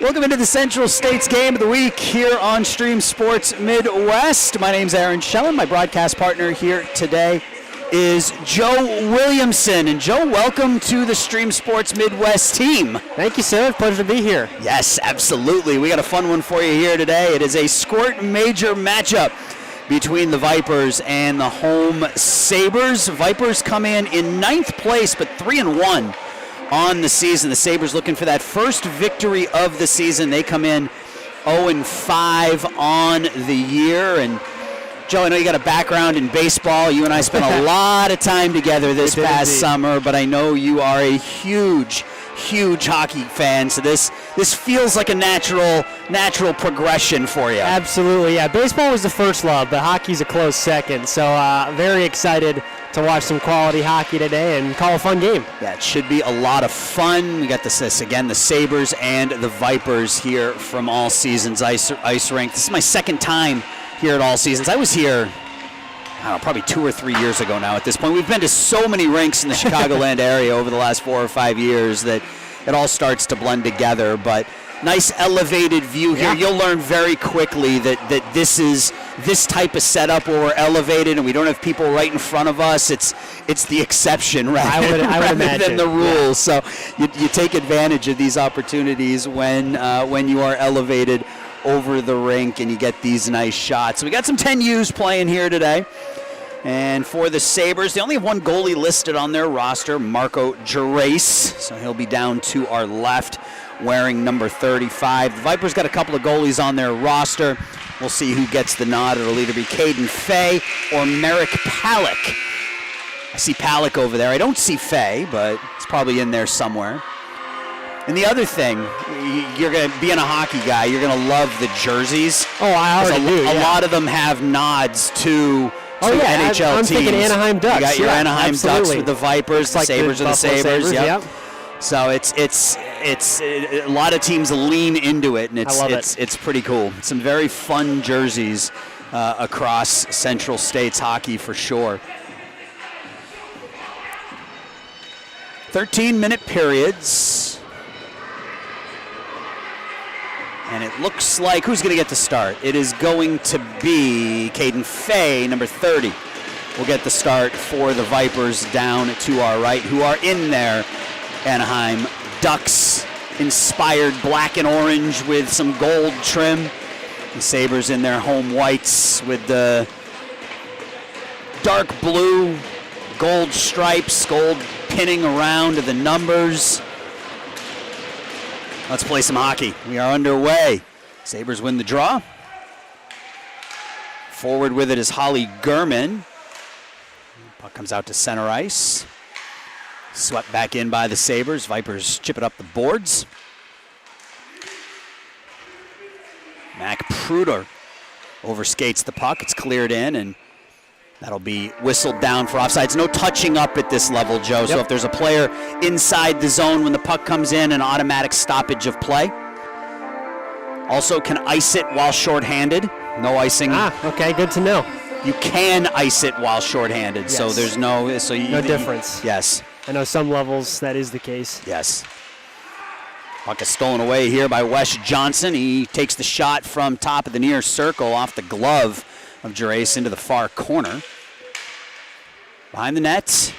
Welcome into the Central States Game of the Week here on Stream Sports Midwest. My name's Aaron Schellen. My broadcast partner here today is Joe Williamson. And Joe, welcome to the Stream Sports Midwest team. Thank you, sir. Pleasure to be here. Yes, absolutely. We got a fun one for you here today. It is a Squirt major matchup between the Vipers and the home Sabres. Vipers come in ninth place, but 3-1 on the season. The Sabres looking for that first victory of the season. They come in 0-5 on the year. And Joe, I know you got a background in baseball. You and I spent a lot of time together this past summer, but I know you are a huge hockey fan, so this feels like a natural progression for you. Absolutely, yeah. Baseball was the first love, but hockey's a close second. So very excited to watch some quality hockey today and call a fun game. Yeah, it should be a lot of fun. We got this again, the Sabres and the Vipers here from All Seasons Ice Rink. This is my second time here at All Seasons. I was here, I don't know, probably 2 or 3 years ago now at this point. We've been to so many rinks in the Chicagoland area over the last 4 or 5 years that it all starts to blend together. But nice elevated view here. Yeah. You'll learn very quickly that this type of setup where we're elevated and we don't have people right in front of us. It's the exception rather than the rule. So you take advantage of these opportunities when you are elevated over the rink and you get these nice shots. So we got some 10Us playing here today. And for the Sabres, they only have one goalie listed on their roster, Marco Gerace. So he'll be down to our left wearing number 35. The Vipers got a couple of goalies on their roster. We'll see who gets the nod. It'll either be Caden Fay or Merrick Palak. I see Palak over there. I don't see Fay, but it's probably in there somewhere. And the other thing, you're going to be a hockey guy, you're going to love the jerseys. Oh, I already do. A lot of them have nods to NHL I'm teams. Thinking Anaheim Ducks. You got your Anaheim Ducks with the Vipers, the Sabres are the Sabres. Yep. So it's a lot of teams lean into it, and it's pretty cool. Some very fun jerseys across Central States hockey for sure. 13-minute periods. And it looks like, who's going to get the start? It is going to be Caden Fay, number 30, will get the start for the Vipers down to our right, who are in their Anaheim Ducks inspired black and orange with some gold trim. The Sabres in their home whites with the dark blue, gold stripes, gold pinning around the numbers. Let's play some hockey. We are underway. Sabres win the draw. Forward with it is Holly Gurman. Puck comes out to center ice. Swept back in by the Sabres. Vipers chip it up the boards. Mac Pruder overskates the puck. It's cleared in, and that'll be whistled down for offsides. No touching up at this level, Joe. Yep. So if there's a player inside the zone when the puck comes in, an automatic stoppage of play. Also can ice it while shorthanded. No icing. Okay, good to know. You can ice it while shorthanded, yes. So there's no difference. Yes. I know some levels that is the case. Yes. Puck is stolen away here by Wes Johnson. He takes the shot from top of the near circle off the glove of Gerace into the far corner. Behind the net.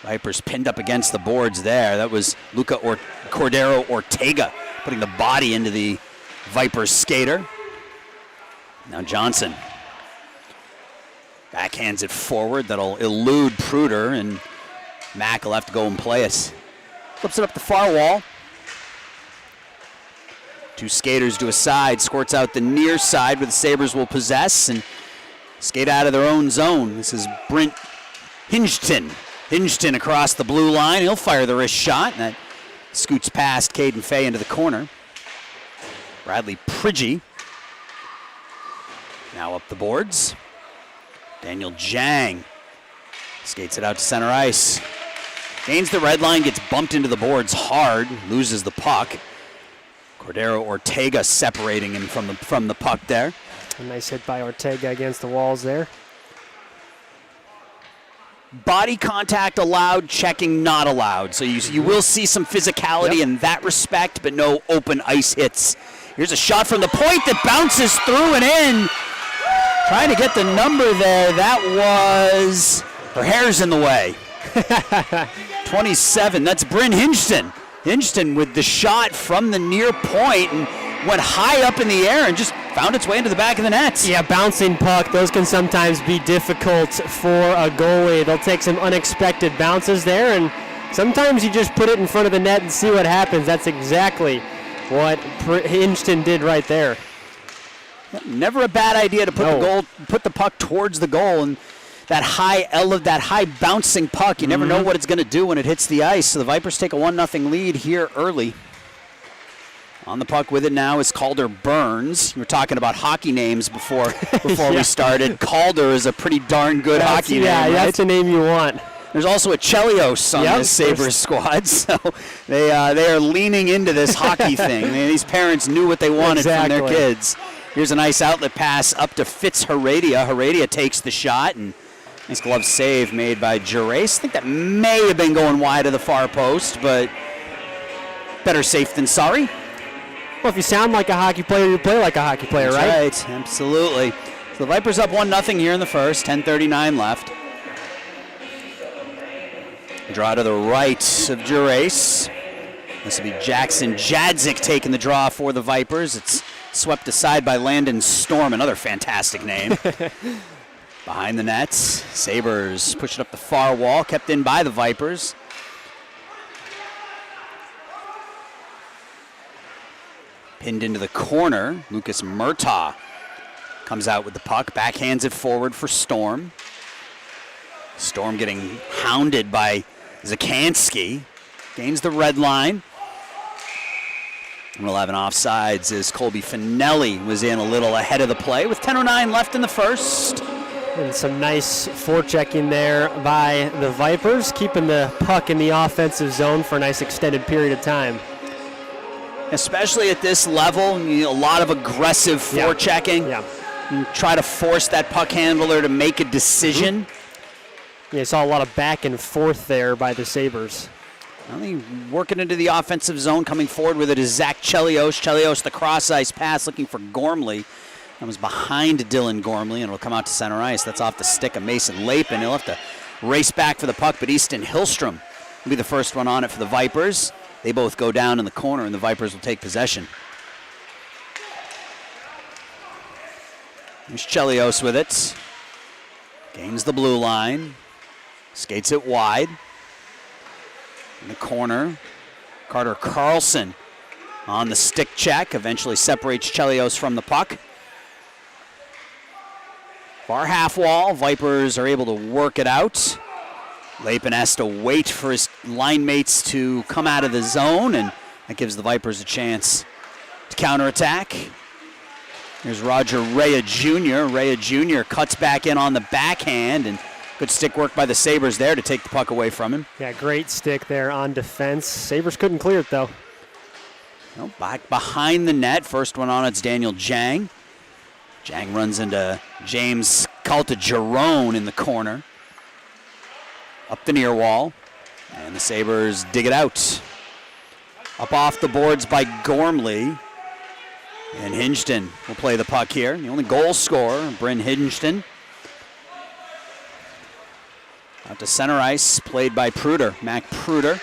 Vipers pinned up against the boards there. That was Cordero Ortega putting the body into the Vipers skater. Now Johnson backhands it forward. That'll elude Pruder, and Mack will have to go and play it. Flips it up the far wall. Two skaters to a side, squirts out the near side where the Sabres will possess and skate out of their own zone. This is Brent Hingeton. Hingeton across the blue line. He'll fire the wrist shot, and that scoots past Caden Fay into the corner. Bradley Pridgey now up the boards. Daniel Jang skates it out to center ice. Gains the red line, gets bumped into the boards hard, loses the puck. Cordero Ortega separating him from the puck there. A nice hit by Ortega against the walls there. body contact allowed, checking not allowed. So you will see some physicality in that respect, but no open ice hits. Here's a shot from the point that bounces through and in. Trying to get the number there. That was, her hair's in the way. 27, that's Bryn Hinchton. Hinchton with the shot from the near point and went high up in the air and just found its way into the back of the net. Yeah, bouncing puck, those can sometimes be difficult for a goalie. They'll take some unexpected bounces there, and sometimes you just put it in front of the net and see what happens. That's exactly what Hinchton did right there. Never a bad idea to put the puck towards the goal, and that high bouncing puck, you never know what it's going to do when it hits the ice. So the Vipers take a 1-0 lead here early. On the puck with it now is Calder Burns. We were talking about hockey names before we started. Calder is a pretty darn good hockey name. Yeah, that's the name you want. There's also a Chelios on this Sabres squad, so they are leaning into this hockey thing. These parents knew what they wanted from their kids. Here's a nice outlet pass up to Fitz Heredia. Heredia takes the shot, and nice glove save made by Gerace. I think that may have been going wide of the far post, but better safe than sorry. Well, if you sound like a hockey player, you play like a hockey player, right? That's right, absolutely. So the Vipers up 1-0 here in the first, 10:39 left. Draw to the right of Gerace. This will be Jackson Jadzik taking the draw for the Vipers. It's swept aside by Landon Storm, another fantastic name. Behind the nets, Sabres push it up the far wall, kept in by the Vipers. Pinned into the corner, Lucas Murtaugh comes out with the puck, backhands it forward for Storm. Storm getting hounded by Zakansky, gains the red line. And we'll have an offsides as Colby Finelli was in a little ahead of the play with 10:09 left in the first. And some nice forechecking there by the Vipers, keeping the puck in the offensive zone for a nice extended period of time. Especially at this level, a lot of aggressive forechecking. Yeah. And try to force that puck handler to make a decision. Yeah, you saw a lot of back and forth there by the Sabres. Well, working into the offensive zone, coming forward with it is Zach Chelios. Chelios, the cross-ice pass, looking for Gormley. That was behind Dylan Gormley, and it'll come out to center ice. That's off the stick of Mason Lapin. He'll have to race back for the puck, but Easton Hillstrom will be the first one on it for the Vipers. They both go down in the corner, and the Vipers will take possession. There's Chelios with it. Gains the blue line. Skates it wide. In the corner, Carter Carlson on the stick check. Eventually separates Chelios from the puck. Far half wall. Vipers are able to work it out. Lapin has to wait for his line mates to come out of the zone, and that gives the Vipers a chance to counterattack. There's Roger Rea Jr. Rea Jr. cuts back in on the backhand, and good stick work by the Sabres there to take the puck away from him. Yeah, great stick there on defense. Sabres couldn't clear it, though. Well, back behind the net. First one on, it's Daniel Jang. Jang runs into James Caltagirone in the corner. Up the near wall, and the Sabres dig it out. Up off the boards by Gormley, and Hinchton will play the puck here. The only goal scorer, Bryn Hinchton. Out to center ice, played by Pruder. Mac Pruder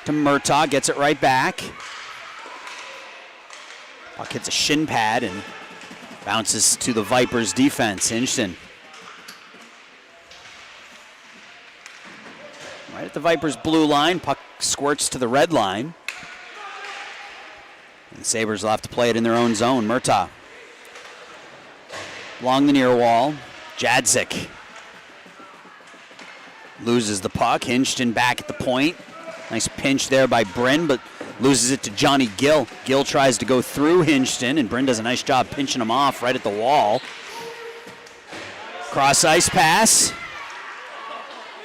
to Murtaugh, gets it right back. Puck hits a shin pad and bounces to the Vipers' defense. Hinchton. Right at the Vipers' blue line, puck squirts to the red line. And the Sabres will have to play it in their own zone. Murtaugh. Along the near wall, Jadzik. Loses the puck. Hinchton back at the point. Nice pinch there by Bryn, but loses it to Johnny Gill. Gill tries to go through Hinchton, and Bryn does a nice job pinching him off right at the wall. Cross ice pass.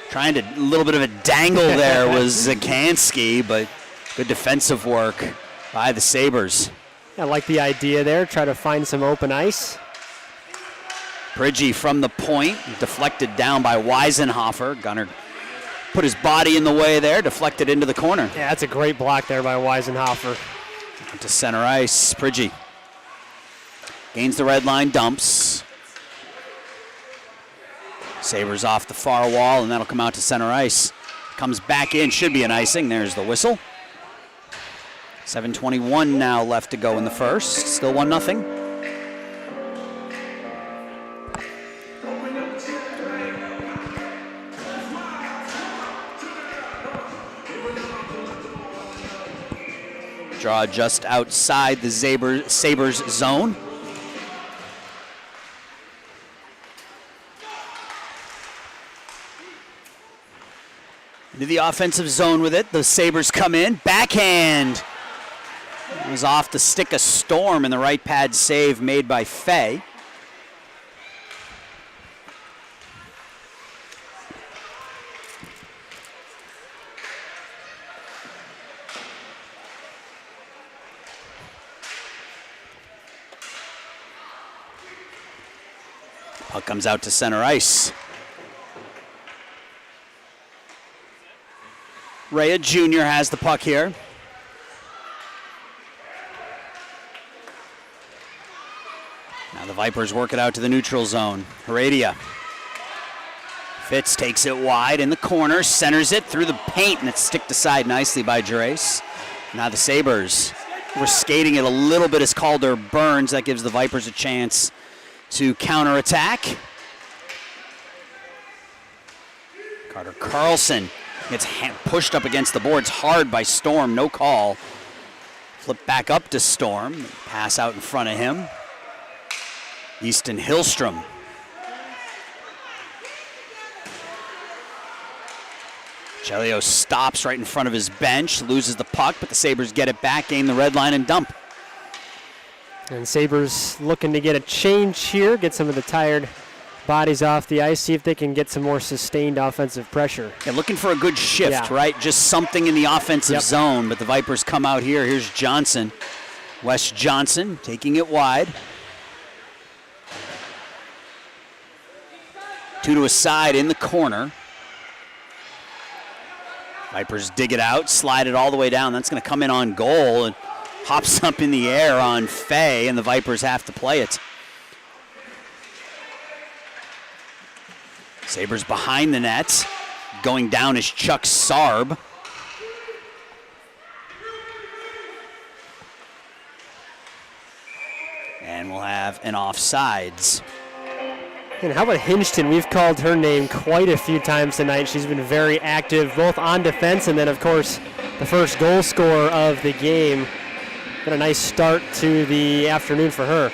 Trying to, a little bit of a dangle there was Zakansky, but good defensive work by the Sabres. I like the idea there. Try to find some open ice. Pridgey from the point, deflected down by Weisenhofer. Gunnar put his body in the way there, deflected into the corner. Yeah, that's a great block there by Weisenhofer. To center ice, Pridgie. Gains the red line, dumps. Sabres off the far wall, and that'll come out to center ice. Comes back in, should be an icing. There's the whistle. 7:21 now left to go in the first. Still 1-0. Draw just outside the Sabres zone. Into the offensive zone with it. The Sabres come in. Backhand. It was off the stick of Storm in the right pad save made by Fay. Puck comes out to center ice. Rea Jr. has the puck here. Now the Vipers work it out to the neutral zone. Heredia. Fitz takes it wide in the corner, centers it through the paint, and it's sticked aside nicely by Gerace. Now the Sabres were skating it a little bit as Calder burns. That gives the Vipers a chance to counterattack. Carter Carlson gets pushed up against the boards hard by Storm, no call. Flip back up to Storm, pass out in front of him. Easton Hillstrom. Chelios stops right in front of his bench, loses the puck, but the Sabres get it back, gain the red line, and dump. And Sabres looking to get a change here, get some of the tired bodies off the ice, see if they can get some more sustained offensive pressure. Yeah, looking for a good shift, right? Just something in the offensive zone, but the Vipers come out here. Here's Johnson. Wes Johnson taking it wide. 2 to a side in the corner. Vipers dig it out, slide it all the way down. That's going to come in on goal and hops up in the air on Fay, and the Vipers have to play it. Sabres behind the net. Going down is Chuck Sarb. And we'll have an offsides. And how about Hinchton? We've called her name quite a few times tonight. She's been very active, both on defense and then, of course, the first goal scorer of the game. Been a nice start to the afternoon for her.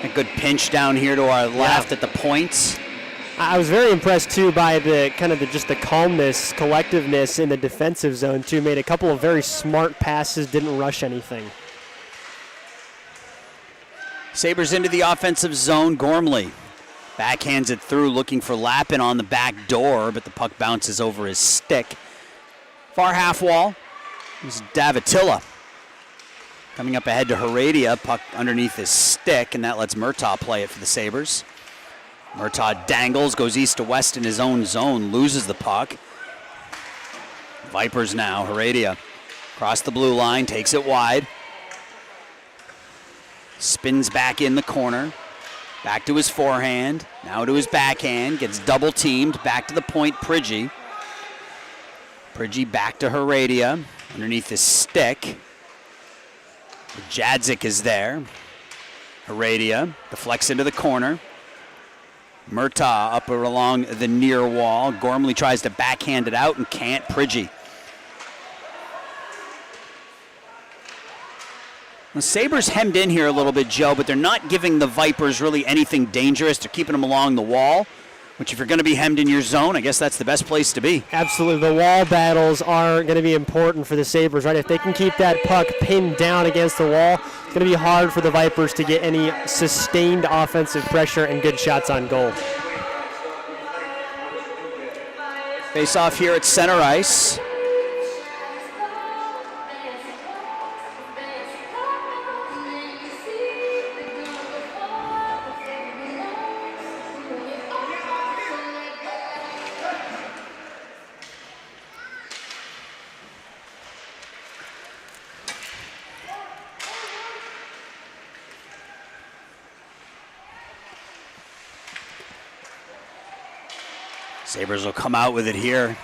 A good pinch down here to our left at the points. I was very impressed, too, by the kind of just the calmness, collectiveness in the defensive zone, too. Made a couple of very smart passes, didn't rush anything. Sabres into the offensive zone. Gormley backhands it through, looking for Lappin on the back door, but the puck bounces over his stick. Far half wall is Davatilla. Coming up ahead to Heredia, puck underneath his stick, and that lets Murtaugh play it for the Sabres. Murtaugh dangles, goes east to west in his own zone, loses the puck. Vipers now, Heredia across the blue line, takes it wide. Spins back in the corner. Back to his forehand, now to his backhand, gets double teamed, back to the point, Pridgie. Pridgie back to Heredia, underneath his stick. Jadzik is there. Heredia deflects into the corner. Murtaugh up along the near wall. Gormley tries to backhand it out and can't. Pridgie. The Sabres hemmed in here a little bit, Joe, but they're not giving the Vipers really anything dangerous. They're keeping them along the wall, which if you're going to be hemmed in your zone, I guess that's the best place to be. Absolutely. The wall battles are going to be important for the Sabres, right? If they can keep that puck pinned down against the wall, it's going to be hard for the Vipers to get any sustained offensive pressure and good shots on goal. Face off here at center ice. Sabres will come out with it here.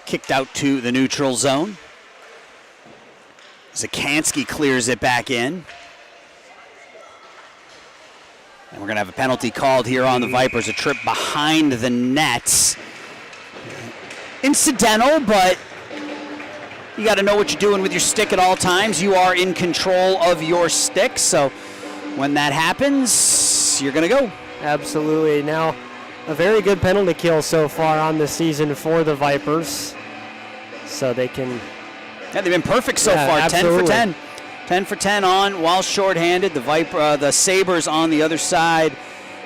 Kicked out to the neutral zone. Zakansky clears it back in. And we're going to have a penalty called here on the Vipers, a trip behind the nets. Incidental, but you got to know what you're doing with your stick at all times. You are in control of your stick, so when that happens, you're going to go. Absolutely. Now, a very good penalty kill so far on the season for the Vipers. So they can... Yeah, they've been perfect so far. Absolutely. 10 for 10. 10 for 10 on while shorthanded. The Sabres on the other side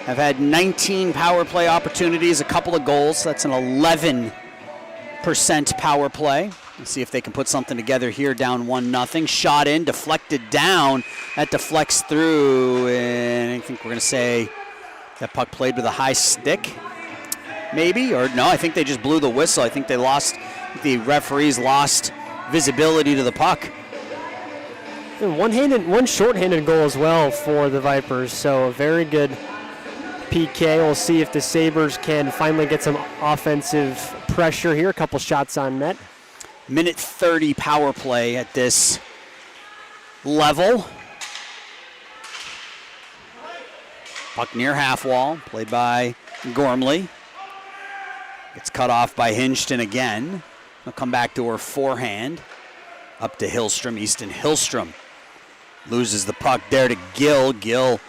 have had 19 power play opportunities, a couple of goals. That's an 11% power play. Let's see if they can put something together here, down 1-0. Shot in, deflected down. That deflects through, and I think we're going to say that puck played with a high stick, maybe? Or no, I think they just blew the whistle. I think the referees lost visibility to the puck. One shorthanded goal as well for the Vipers, so a very good PK. We'll see if the Sabres can finally get some offensive pressure here. A couple shots on net. Minute 30 power play at this level. Puck near half wall, played by Gormley. Gets cut off by Hinchton again. He'll come back to her forehand. Up to Hillstrom, Easton Hillstrom. Loses the puck there to Gill. Gill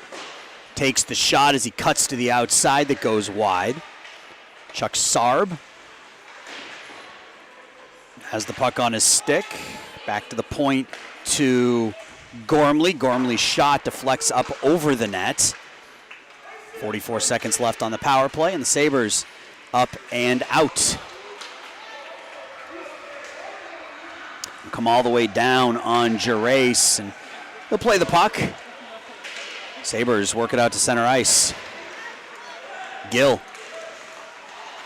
takes the shot as he cuts to the outside that goes wide. Chuck Sarb has the puck on his stick. Back to the point to Gormley. Gormley's shot deflects up over the net. 44 seconds left on the power play, and the Sabres up and out. Come all the way down on Gerace, and he'll play the puck. Sabres work it out to center ice. Gill.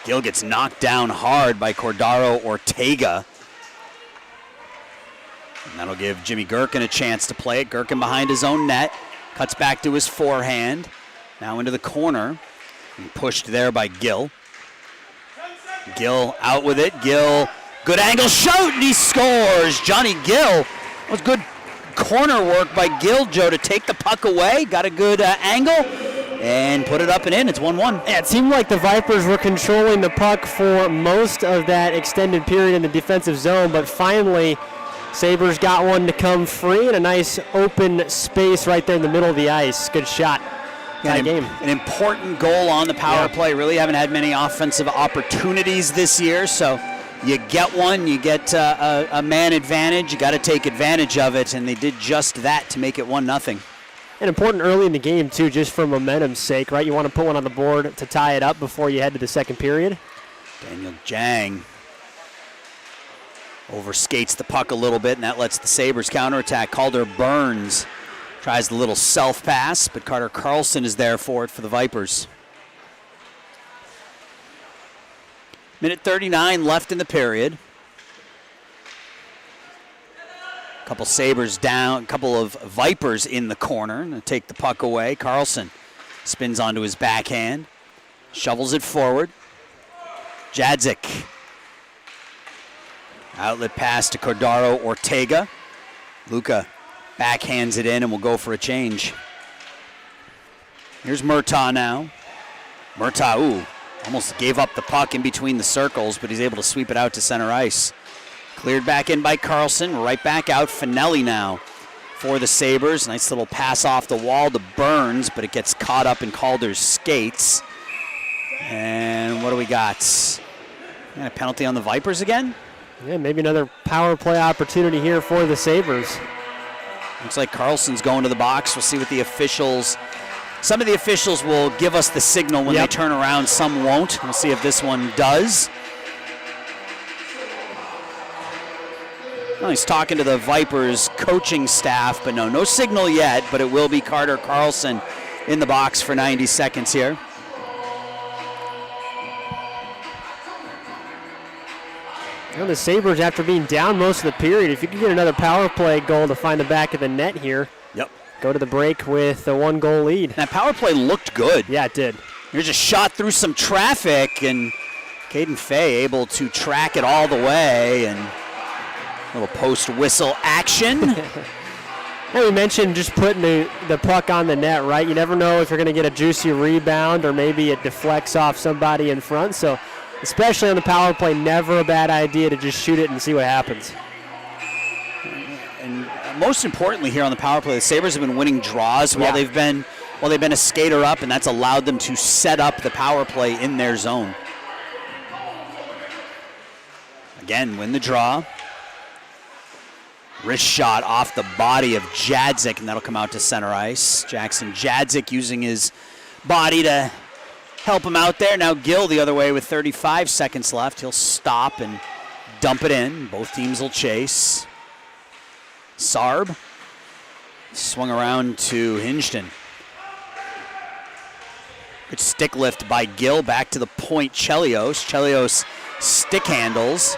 Gill gets knocked down hard by Cordaro Ortega. And that'll give Jimmy Gherkin a chance to play it. Gherkin behind his own net. Cuts back to his forehand. Now into the corner. And pushed there by Gill. Gill out with it. Gill, good angle shoot, and he scores. Johnny Gill. That was good corner work by Gill, Joe, to take the puck away. Got a good angle and put it up and in. It's 1-1. Yeah, it seemed like the Vipers were controlling the puck for most of that extended period in the defensive zone, but finally Sabres got one to come free and a nice open space right there in the middle of the ice. Good shot. Game. An important goal on the power play. Really haven't had many offensive opportunities this year, so you get one, you get a man advantage, you got to take advantage of it, and they did just that to make it 1-0. And important early in the game, too, just for momentum's sake, right? You want to put one on the board to tie it up before you head to the second period. Daniel Jang overskates the puck a little bit, and that lets the Sabres counterattack. Calder Burns tries the little self-pass, but Carter Carlson is there for it for the Vipers. Minute 39 left in the period. A couple Sabres down, a couple of Vipers in the corner. And take the puck away. Carlson spins onto his backhand. Shovels it forward. Jadzik. Outlet pass to Cordaro Ortega. Luka backhands it in and will go for a change. Here's Murtaugh now. Murtaugh, almost gave up the puck in between the circles, but he's able to sweep it out to center ice. Cleared back in by Carlson, right back out. Finelli now for the Sabres. Nice little pass off the wall to Burns, but it gets caught up in Calder's skates. And what do we got? A penalty on the Vipers again? Yeah, maybe another power play opportunity here for the Sabres. Looks like Carlson's going to the box. We'll see what the officials... Some of the officials will give us the signal when they turn around. Some won't. We'll see if this one does. Well, he's talking to the Vipers coaching staff, but no signal yet, but it will be Carter Carlson in the box for 90 seconds here. Well, the Sabres, after being down most of the period, if you could get another power play goal to find the back of the net here, Yep. go to the break with a 1-goal lead. That power play looked good. Yeah, it did. Here's a shot through some traffic, and Caden Fay able to track it all the way, and a little post-whistle action. And we mentioned just putting the puck on the net, right? You never know if you're going to get a juicy rebound or maybe it deflects off somebody in front. So especially on the power play, never a bad idea to just shoot it and see what happens. And most importantly here on the power play, the Sabres have been winning draws while they've been a skater up, and that's allowed them to set up the power play in their zone. Again, win the draw. Wrist shot off the body of Jadzik, and that'll come out to center ice. Jackson Jadzik using his body to help him out there. Now Gill the other way with 35 seconds left. He'll stop and dump it in. Both teams will chase. Sarb swung around to Hinchton. Good stick lift by Gill. Back to the point, Chelios. Chelios stick handles.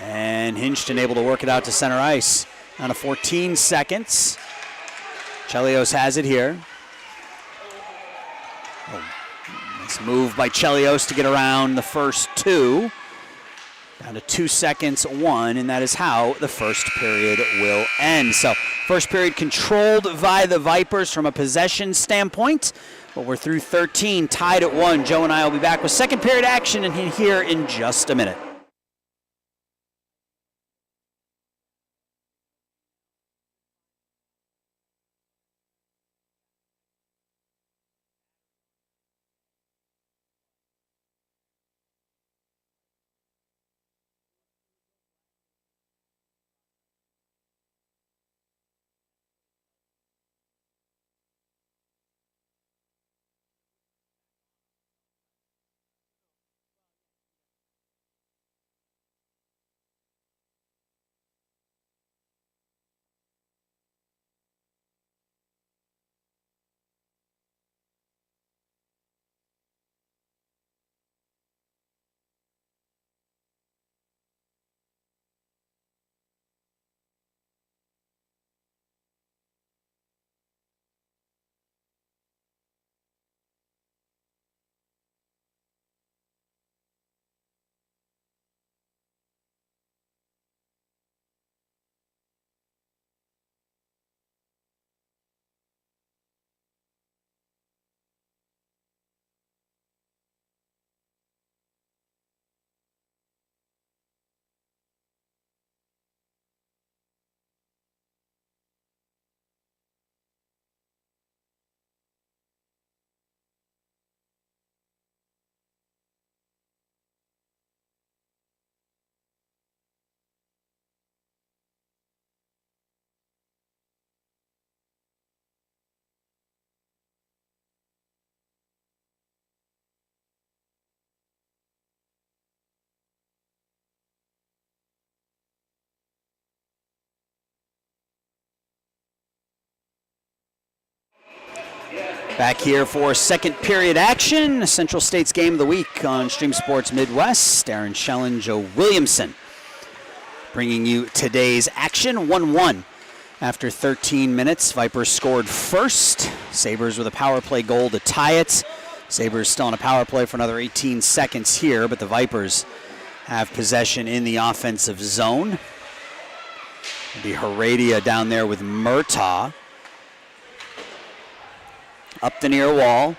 And Hinchton able to work it out to center ice. Down to 14 seconds. Chelios has it here. Nice move by Chelios to get around the first two. Down to 2 seconds, 1, and that is how the first period will end. So first period controlled by the Vipers from a possession standpoint, but we're through 13, tied at 1. Joe and I will be back with second period action and here in just a minute. Back here for second period action, Central State's Game of the Week on Stream Sports Midwest. Aaron Schellen, Joe Williamson bringing you today's action. 1-1 after 13 minutes. Vipers scored first. Sabres with a power play goal to tie it. Sabres still on a power play for another 18 seconds here, but the Vipers have possession in the offensive zone. It'll be Heredia down there with Murtaugh. Up the near wall.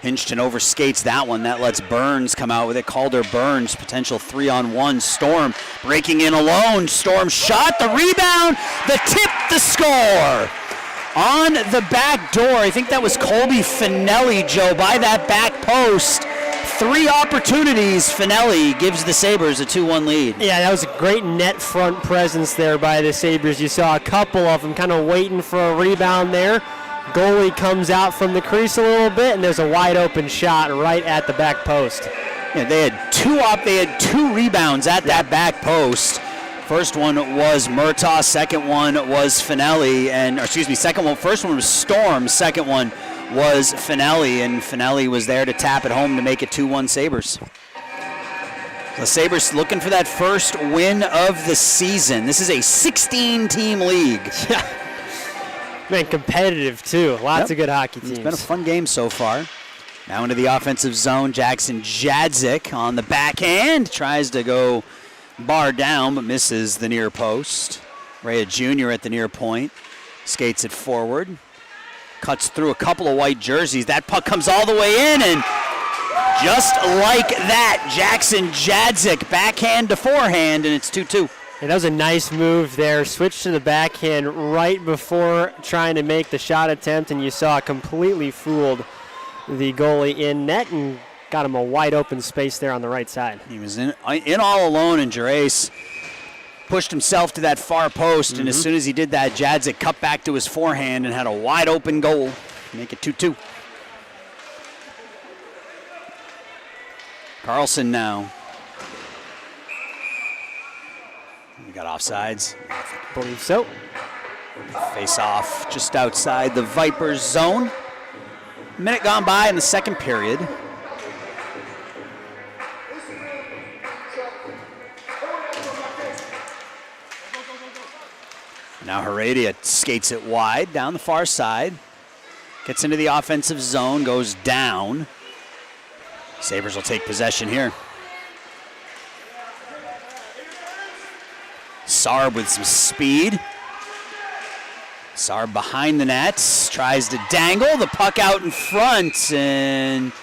Hinchton overskates that one. That lets Burns come out with it. Calder Burns, potential 3-on-1. Storm breaking in alone. Storm shot, the rebound, the tip, the score. On the back door, I think that was Colby Finelli, Joe, by that back post. 3 opportunities. Finelli gives the Sabres a 2-1 lead. Yeah, that was a great net front presence there by the Sabres. You saw a couple of them kind of waiting for a rebound there. Goalie comes out from the crease a little bit, and there's a wide open shot right at the back post. Yeah, they had two rebounds at that back post. First one was Murtaugh, second one was Finelli, first one was Storm, second one was Finelli, and Finelli was there to tap it home to make it 2-1 Sabres. The Sabres looking for that first win of the season. This is a 16-team league. Yeah. Man, competitive too. Lots of good hockey teams. It's been a fun game so far. Now into the offensive zone. Jackson Jadzik on the backhand. Tries to go bar down, but misses the near post. Rea Jr. at the near point. Skates it forward. Cuts through a couple of white jerseys. That puck comes all the way in, and just like that, Jackson Jadzik backhand to forehand, and it's 2-2. Yeah, that was a nice move there. Switched to the backhand right before trying to make the shot attempt, and you saw completely fooled the goalie in net and got him a wide open space there on the right side. He was in all alone, and Gerace pushed himself to that far post, and as soon as he did that, Jadzik cut back to his forehand and had a wide open goal. Make it 2-2. Carlson now. We got offsides. I believe so. Face off just outside the Vipers zone. Minute gone by in the second period. Now Heredia skates it wide down the far side. Gets into the offensive zone, goes down. Sabres will take possession here. Sarb with some speed. Sarb behind the net, tries to dangle the puck out in front, and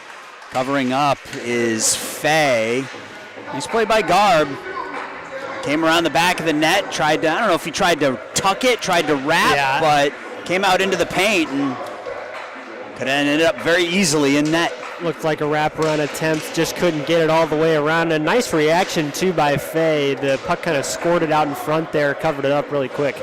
covering up is Fay. Nice play by Garb. Came around the back of the net, I don't know if he tried to tuck it, tried to wrap, but came out into the paint and could have ended up very easily in net. Looked like a wraparound attempt, just couldn't get it all the way around. A nice reaction, too, by Fay. The puck kind of squirted out in front there, covered it up really quick.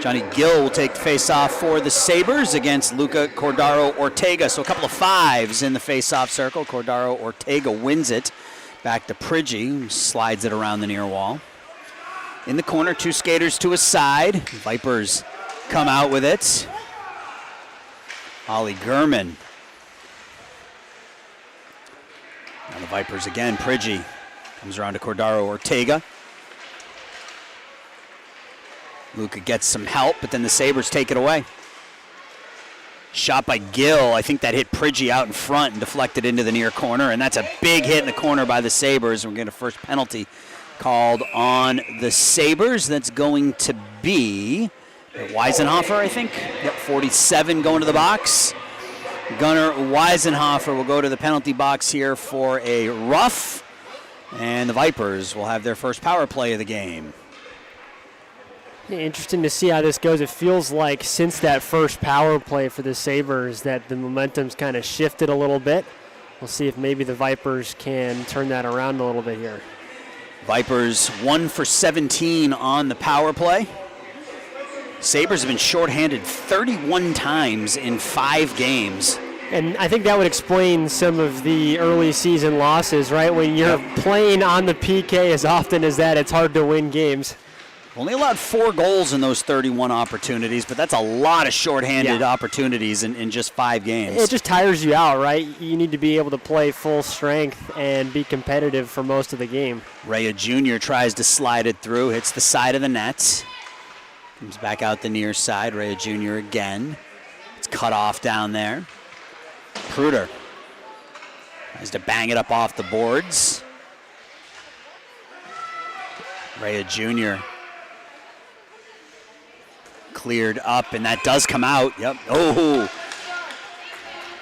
Johnny Gill will take the face-off for the Sabres against Luca Cordaro-Ortega. So a couple of fives in the face-off circle. Cordaro-Ortega wins it. Back to Pridgie, who slides it around the near wall. In the corner, two skaters to his side. Vipers come out with it. Ollie Gurman. Now the Vipers again. Pridgie comes around to Cordaro-Ortega. Luca gets some help, but then the Sabres take it away. Shot by Gill. I think that hit Pridgie out in front and deflected into the near corner, and that's a big hit in the corner by the Sabres. We're going to first penalty called on the Sabres. That's going to be Weisenhofer, I think. Yep, 47 going to the box. Gunnar Weisenhofer will go to the penalty box here for a rough, and the Vipers will have their first power play of the game. Interesting to see how this goes. It feels like since that first power play for the Sabres that the momentum's kind of shifted a little bit. We'll see if maybe the Vipers can turn that around a little bit here. Vipers 1 for 17 on the power play. Sabres have been shorthanded 31 times in 5 games. And I think that would explain some of the early season losses, right? When you're playing on the PK as often as that, it's hard to win games. Only allowed 4 goals in those 31 opportunities, but that's a lot of shorthanded opportunities in just 5 games. It just tires you out, right? You need to be able to play full strength and be competitive for most of the game. Rea Jr. tries to slide it through, hits the side of the net. Comes back out the near side. Rea Jr. again. It's cut off down there. Pruder tries to bang it up off the boards. Rea Jr. cleared up, and that does come out. Yep. Oh.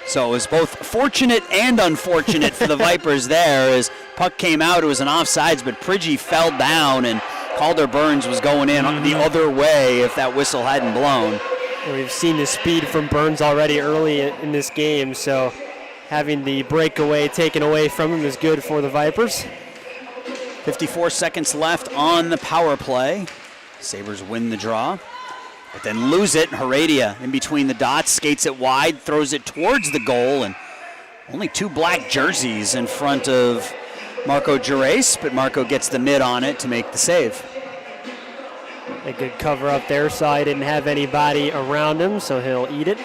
So it was both fortunate and unfortunate for the Vipers there. As puck came out, it was an offsides, but Pridgie fell down, and Calder Burns was going in the other way if that whistle hadn't blown. We've seen the speed from Burns already early in this game, so having the breakaway taken away from him is good for the Vipers. 54 seconds left on the power play. Sabres win the draw, but then lose it. Heredia in between the dots, skates it wide, throws it towards the goal, and only 2 black jerseys in front of Marco Gerace, but Marco gets the mid on it to make the save. A good cover up there, so he didn't have anybody around him, so he'll eat it.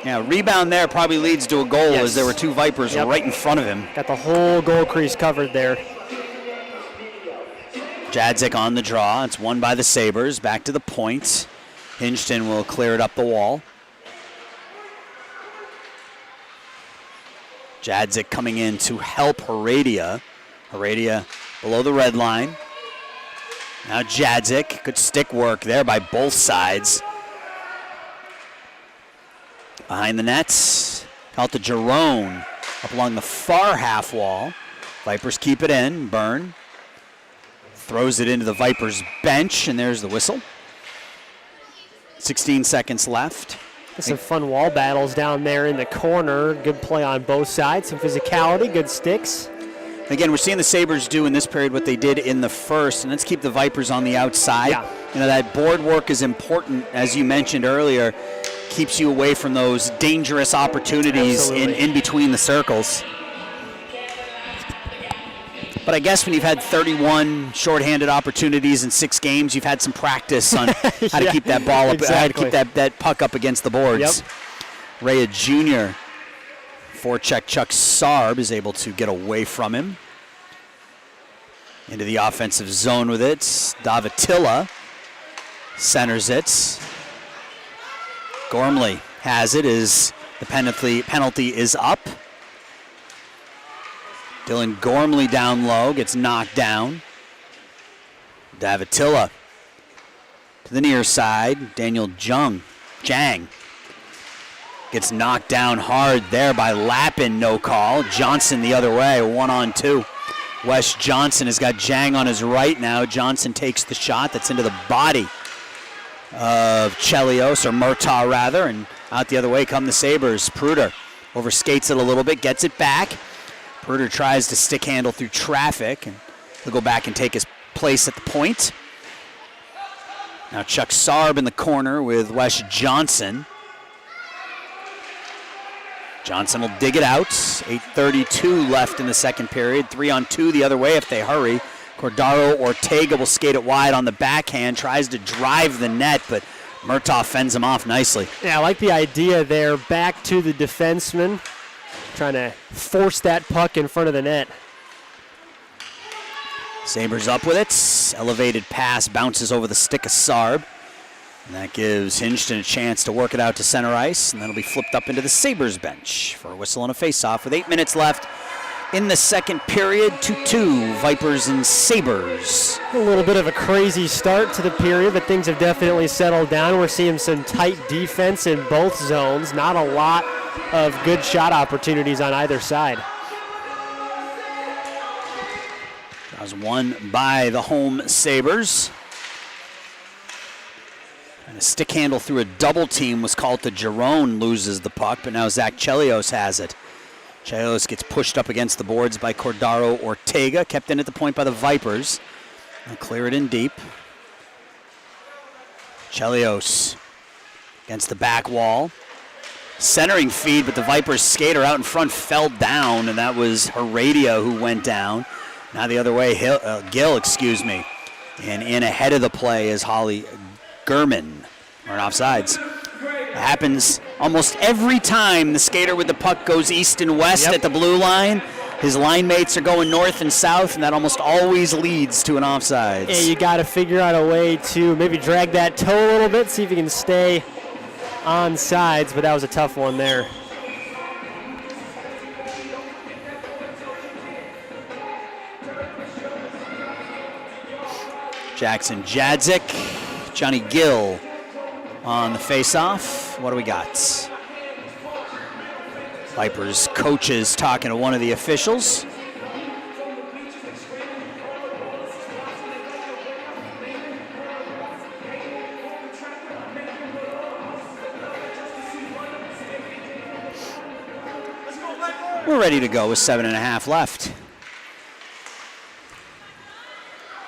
Yeah, rebound there probably leads to a goal as there were 2 Vipers right in front of him. Got the whole goal crease covered there. Jadzik on the draw. It's won by the Sabres. Back to the point. Hinchton will clear it up the wall. Jadzik coming in to help Heredia. Heredia below the red line. Now Jadzik, good stick work there by both sides. Behind the nets, out to Jerome, up along the far half wall. Vipers keep it in, Byrne throws it into the Vipers bench, and there's the whistle. 16 seconds left. Some fun wall battles down there in the corner. Good play on both sides, some physicality, good sticks. Again, we're seeing the Sabres do in this period what they did in the first, and let's keep the Vipers on the outside. Yeah. You know, that board work is important, as you mentioned earlier, keeps you away from those dangerous opportunities in between the circles. But I guess when you've had 31 shorthanded opportunities in 6 games, you've had some practice on how to keep that ball up, how to keep that puck up against the boards. Yep. Rea Jr. forecheck Chuck Sarb is able to get away from him. Into the offensive zone with it. Davatilla centers it. Gormley has it as the penalty is up. Dylan Gormley down low, gets knocked down. Davatilla to the near side. Daniel Jang gets knocked down hard there by Lappin, no call. Johnson the other way, 1-on-2. Wes Johnson has got Jang on his right now. Johnson takes the shot that's into the body of Chelios, or Murtaugh rather, and out the other way come the Sabres. Pruder overskates it a little bit, gets it back. Pruder tries to stick handle through traffic, and he'll go back and take his place at the point. Now Chuck Sarb in the corner with Wes Johnson. Johnson will dig it out. 8:32 left in the second period. 3-on-2 the other way if they hurry. Cordaro Ortega will skate it wide on the backhand, tries to drive the net, but Murtaugh fends him off nicely. Yeah, I like the idea there. Back to the defenseman, trying to force that puck in front of the net. Sabres up with it. Elevated pass bounces over the stick of Sarb. And that gives Hinchton a chance to work it out to center ice, and that'll be flipped up into the Sabres bench for a whistle and a face-off with 8 minutes left in the second period. 2-2, Vipers and Sabres. A little bit of a crazy start to the period, but things have definitely settled down. We're seeing some tight defense in both zones. Not a lot of good shot opportunities on either side. That was won by the home Sabres. And a stick handle through a double team was called to Jerome, loses the puck, but now Zach Chelios has it. Chelios gets pushed up against the boards by Cordaro Ortega, kept in at the point by the Vipers. They'll clear it in deep. Chelios against the back wall. Centering feed, but the Vipers skater out in front fell down, and that was Heredia who went down. Now the other way, Gill. And in ahead of the play is Holly Gurman, or an offsides. It happens almost every time the skater with the puck goes east and west at the blue line. His line mates are going north and south, and that almost always leads to an offsides. Yeah, you got to figure out a way to maybe drag that toe a little bit, see if you can stay on sides, but that was a tough one there. Jackson Jadzik, Johnny Gill on the face-off. What do we got? Vipers coaches talking to one of the officials. We're ready to go with 7.5 left.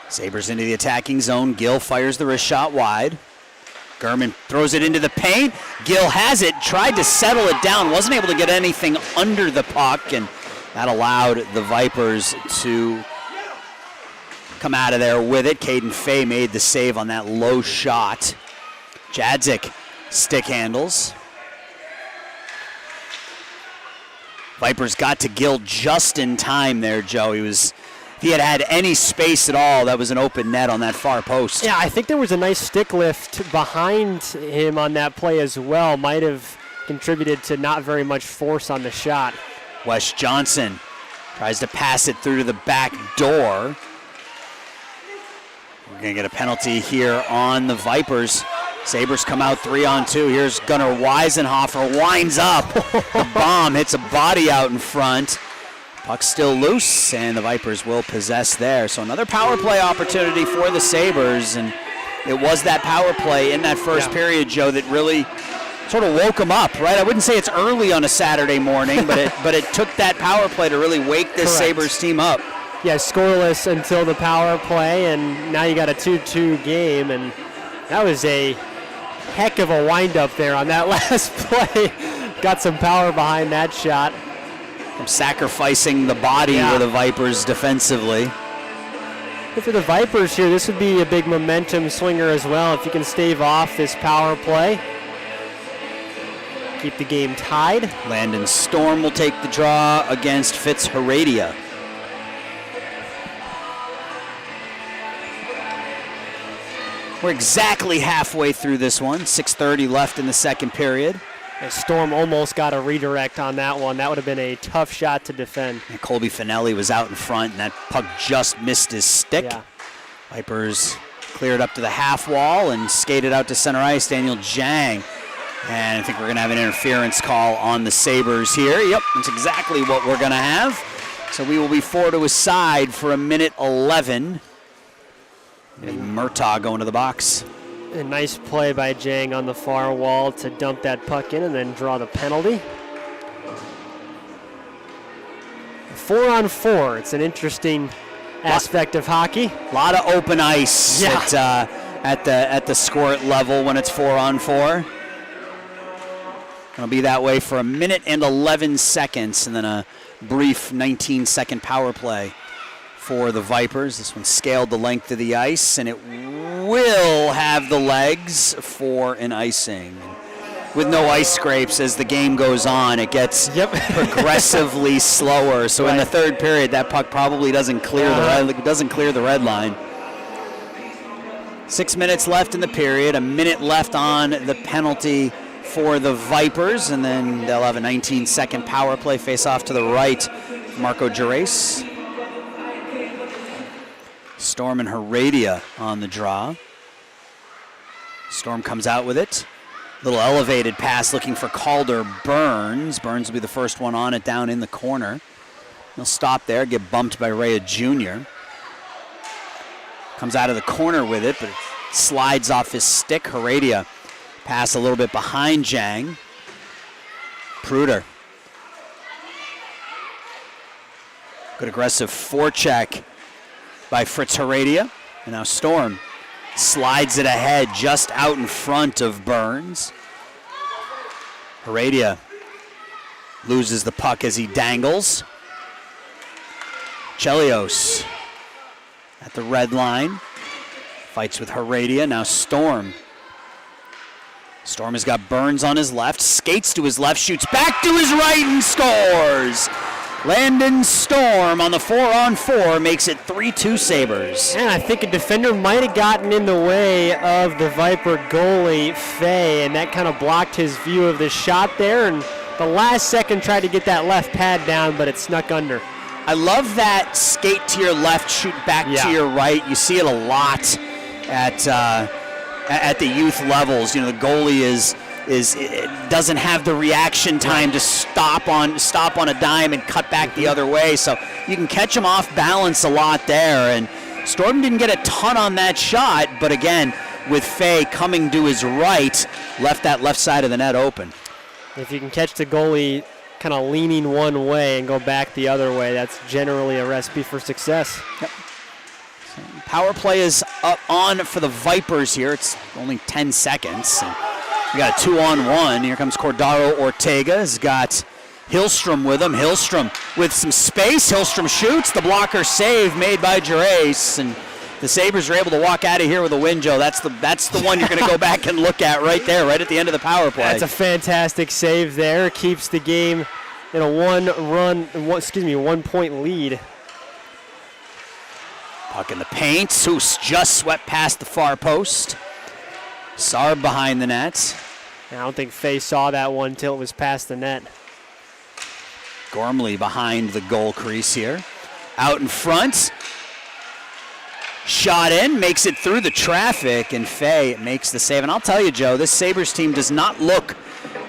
Sabres into the attacking zone. Gill fires the wrist shot wide. Gurman throws it into the paint. Gill has it, tried to settle it down, wasn't able to get anything under the puck, and that allowed the Vipers to come out of there with it. Caden Fay made the save on that low shot. Jadzik stick handles. Vipers got to Gill just in time there, Joe. If he had any space at all, that was an open net on that far post. Yeah, I think there was a nice stick lift behind him on that play as well. Might have contributed to not very much force on the shot. Wes Johnson tries to pass it through to the back door. We're going to get a penalty here on the Vipers. Sabres come out 3-on-2. Here's Gunnar Weisenhofer, winds up. The bomb hits a body out in front. Puck's still loose, and the Vipers will possess there. So another power play opportunity for the Sabres, and it was that power play in that first period, Joe, that really sort of woke them up, right? I wouldn't say it's early on a Saturday morning, but it took that power play to really wake this Sabres team up. Yeah, scoreless until the power play, and now you got a 2-2 game, and that was a heck of a wind-up there on that last play. Got some power behind that shot. From sacrificing the body for the Vipers defensively. But for the Vipers here, this would be a big momentum swinger as well if you can stave off this power play. Keep the game tied. Landon Storm will take the draw against Fitzheradia. We're exactly halfway through this one. 6:30 left in the second period. And Storm almost got a redirect on that one. That would have been a tough shot to defend. And Colby Finelli was out in front, and that puck just missed his stick. Yeah. Vipers cleared up to the half wall and skated out to center ice. Daniel Jang. And I think we're going to have an interference call on the Sabres here. Yep, that's exactly what we're going to have. So we will be 4 to a side for 1:11. And Murtaugh going to the box. A nice play by Jang on the far wall to dump that puck in and then draw the penalty. 4-on-4. It's an interesting aspect of hockey. A lot of open ice at the squirt level when it's 4-on-4. It'll be that way for 1:11, and then a brief 19-second power play for the Vipers. This one scaled the length of the ice, and it will have the legs for an icing. With no ice scrapes as the game goes on, it gets progressively slower. So in the third period, that puck probably doesn't clear the red line. 6 minutes left in the period, a minute left on the penalty for the Vipers, and then they'll have a 19-second power play face off to the right. Marco Gerace. Storm and Heradia on the draw. Storm comes out with it. Little elevated pass looking for Calder Burns. Burns will be the first one on it down in the corner. He'll stop there, get bumped by Rea Jr. Comes out of the corner with it, but it slides off his stick. Heradia pass a little bit behind Jang. Pruder. Good aggressive forecheck by Fritz Heradia. And now Storm slides it ahead just out in front of Burns. Heradia loses the puck as he dangles. Chelios at the red line. Fights with Heradia. Now Storm. Storm has got Burns on his left. Skates to his left. Shoots back to his right and scores. Landon Storm on the 4-on-4 makes it 3-2 Sabres. And I think a defender might have gotten in the way of the Viper goalie, Fay, and that kind of blocked his view of the shot there. And the last second tried to get that left pad down, but it snuck under. I love that skate to your left, shoot back to your right. You see it a lot at the youth levels. You know, the goalie doesn't have the reaction time to stop on a dime and cut back the other way. So you can catch him off balance a lot there. And Storm didn't get a ton on that shot, but again, with Fay coming to his right, left that left side of the net open. If you can catch the goalie kind of leaning one way and go back the other way, that's generally a recipe for success. Yep. So power play is up on for the Vipers here. It's only 10 seconds. We got a 2-on-1. Here comes Cordaro Ortega. Has got Hillstrom with him. Hillstrom with some space. Hillstrom shoots. The blocker save made by Gerace. And the Sabres are able to walk out of here with a win, Joe. That's the one you're going to go back and look at right there, right at the end of the power play. That's a fantastic save there. Keeps the game in a 1-point lead. Puck in the paint. Soos just swept past the far post. Sarb behind the net. I don't think Fay saw that one until it was past the net. Gormley behind the goal crease here. Out in front. Shot in, makes it through the traffic, and Fay makes the save. And I'll tell you, Joe, this Sabres team does not look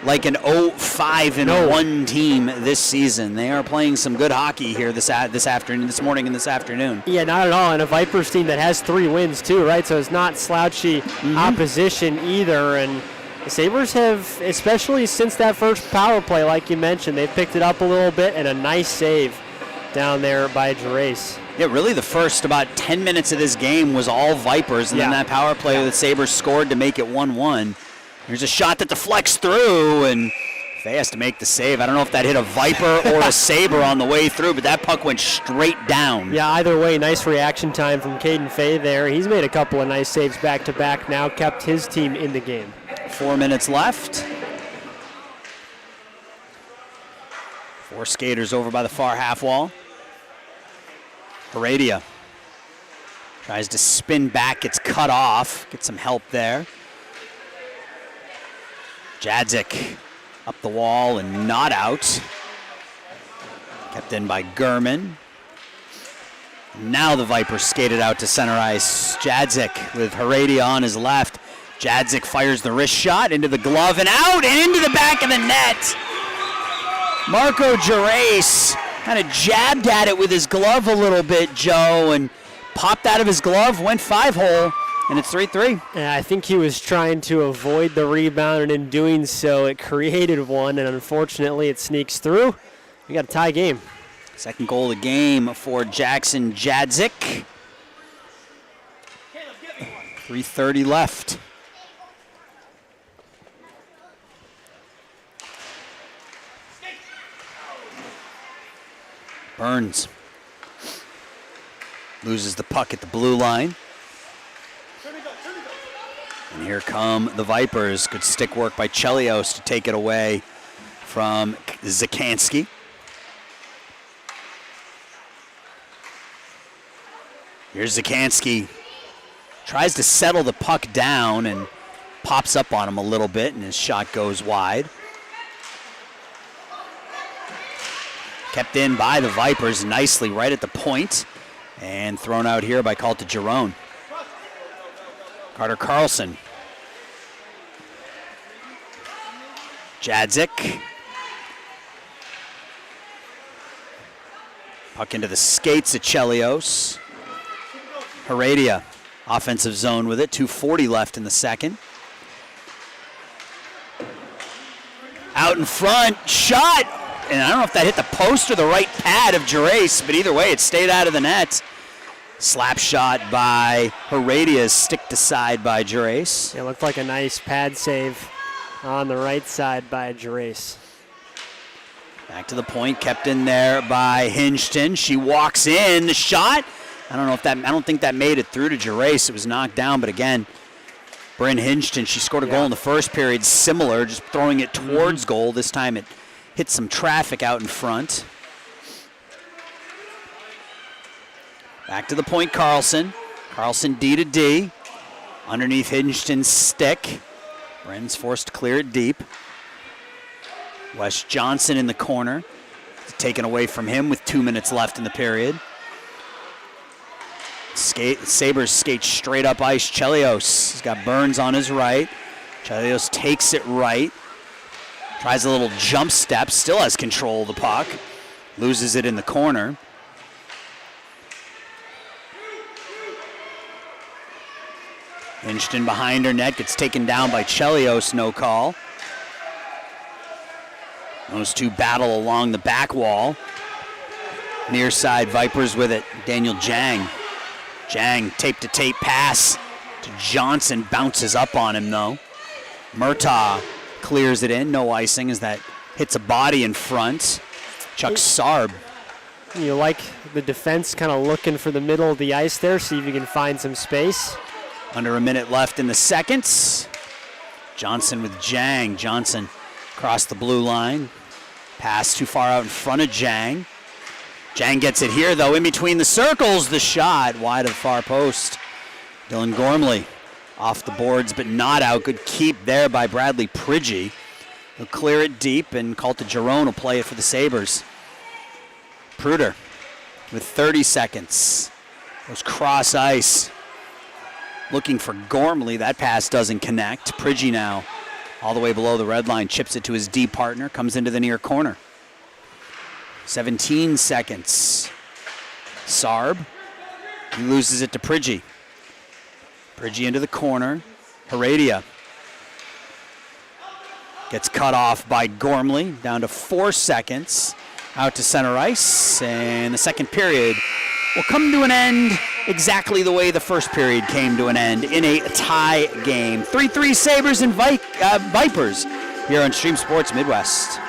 like an 0-5-1 team this season. They are playing some good hockey here this morning and this afternoon. Yeah, not at all. And a Vipers team that has 3 wins too, right? So it's not slouchy opposition either. And the Sabres have, especially since that first power play, like you mentioned, they've picked it up a little bit, and a nice save down there by Gerace. Yeah, really the first about 10 minutes of this game was all Vipers, and then that power play that Sabres scored to make it 1-1. There's a shot that deflects through, and Fay has to make the save. I don't know if that hit a Viper or a Sabre on the way through, but that puck went straight down. Yeah, either way, nice reaction time from Caden Fay there. He's made a couple of nice saves back-to-back now, kept his team in the game. 4 minutes left. 4 skaters over by the far half wall. Heredia tries to spin back, gets cut off, get some help there. Jadzik up the wall and not out. Kept in by Gurman. Now the Vipers skated out to center ice. Jadzik with Heredia on his left. Jadzik fires the wrist shot into the glove and out and into the back of the net. Marco Gerace kind of jabbed at it with his glove a little bit, Joe, and popped out of his glove, went 5-hole. And it's 3-3. Yeah, I think he was trying to avoid the rebound, and in doing so, it created one, and unfortunately, it sneaks through. We got a tie game. Second goal of the game for Jackson Jadzik. 3:30 left. Burns loses the puck at the blue line. And here come the Vipers. Good stick work by Chelios to take it away from Zakansky. Here's Zakansky. Tries to settle the puck down and pops up on him a little bit, and his shot goes wide. Kept in by the Vipers nicely right at the point, and thrown out here by Caltagirone. Carter Carlson. Jadzik. Puck into the skates of Chelios. Heredia, offensive zone with it. 2:40 left in the second. Out in front, shot! And I don't know if that hit the post or the right pad of Gerace, but either way, it stayed out of the net. Slap shot by Heredia, sticked aside by Gerace. It looked like a nice pad save on the right side by Gerace. Back to the point, kept in there by Hinchton. She walks in, the shot. I don't think that made it through to Gerace. It was knocked down, but again, Bryn Hinchton, she scored a goal in the first period, similar, just throwing it towards goal. This time it hit some traffic out in front. Back to the point, Carlson. Carlson D to D. Underneath Hinchton's stick. Bryn's forced to clear it deep. Wes Johnson in the corner. It's taken away from him with 2 minutes left in the period. Sabres skate straight up ice. Chelios. He's got Burns on his right. Chelios takes it right. Tries a little jump step. Still has control of the puck. Loses it in the corner. Hinchton behind her net. Gets taken down by Chelios. No call. Those two battle along the back wall. Near side Vipers with it. Daniel Jang. Jang, tape-to-tape pass to Johnson. Bounces up on him, though. Murtaugh clears it in. No icing as that hits a body in front. Chuck Sarb. You like the defense kind of looking for the middle of the ice there, see if you can find some space. Under a minute left in the second. Johnson with Jang. Johnson across the blue line. Pass too far out in front of Jang. Jang gets it here, though, in between the circles. The shot wide of the far post. Dylan Gormley off the boards, but not out. Good keep there by Bradley Pridgey. He'll clear it deep, and Caltagirone will play it for the Sabres. Pruder with 30 seconds. Goes cross ice. Looking for Gormley. That pass doesn't connect. Pridgey now all the way below the red line. Chips it to his D partner. Comes into the near corner. 17 seconds. Sarb. He loses it to Pridgey. Pridgey into the corner. Heredia gets cut off by Gormley. Down to 4 seconds. Out to center ice. And the second period will come to an end exactly the way the first period came to an end, in a tie game. 3-3 Sabres and Vipers here on Stream Sports Midwest.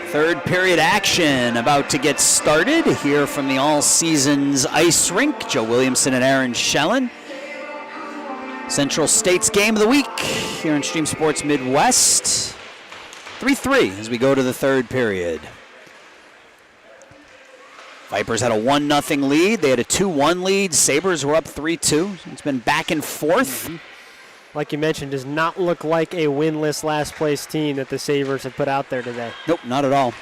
Third period action about to get started here from the All Seasons Ice Rink. Joe Williamson and Aaron Schellen. Central State's game of the week here on Stream Sports Midwest. 3-3 as we go to the third period. Vipers had a 1-0 lead. They had a 2-1 lead. Sabres were up 3-2. It's been back and forth. Like you mentioned, does not look like a winless last-place team that the Sabres have put out there today. Nope, not at all.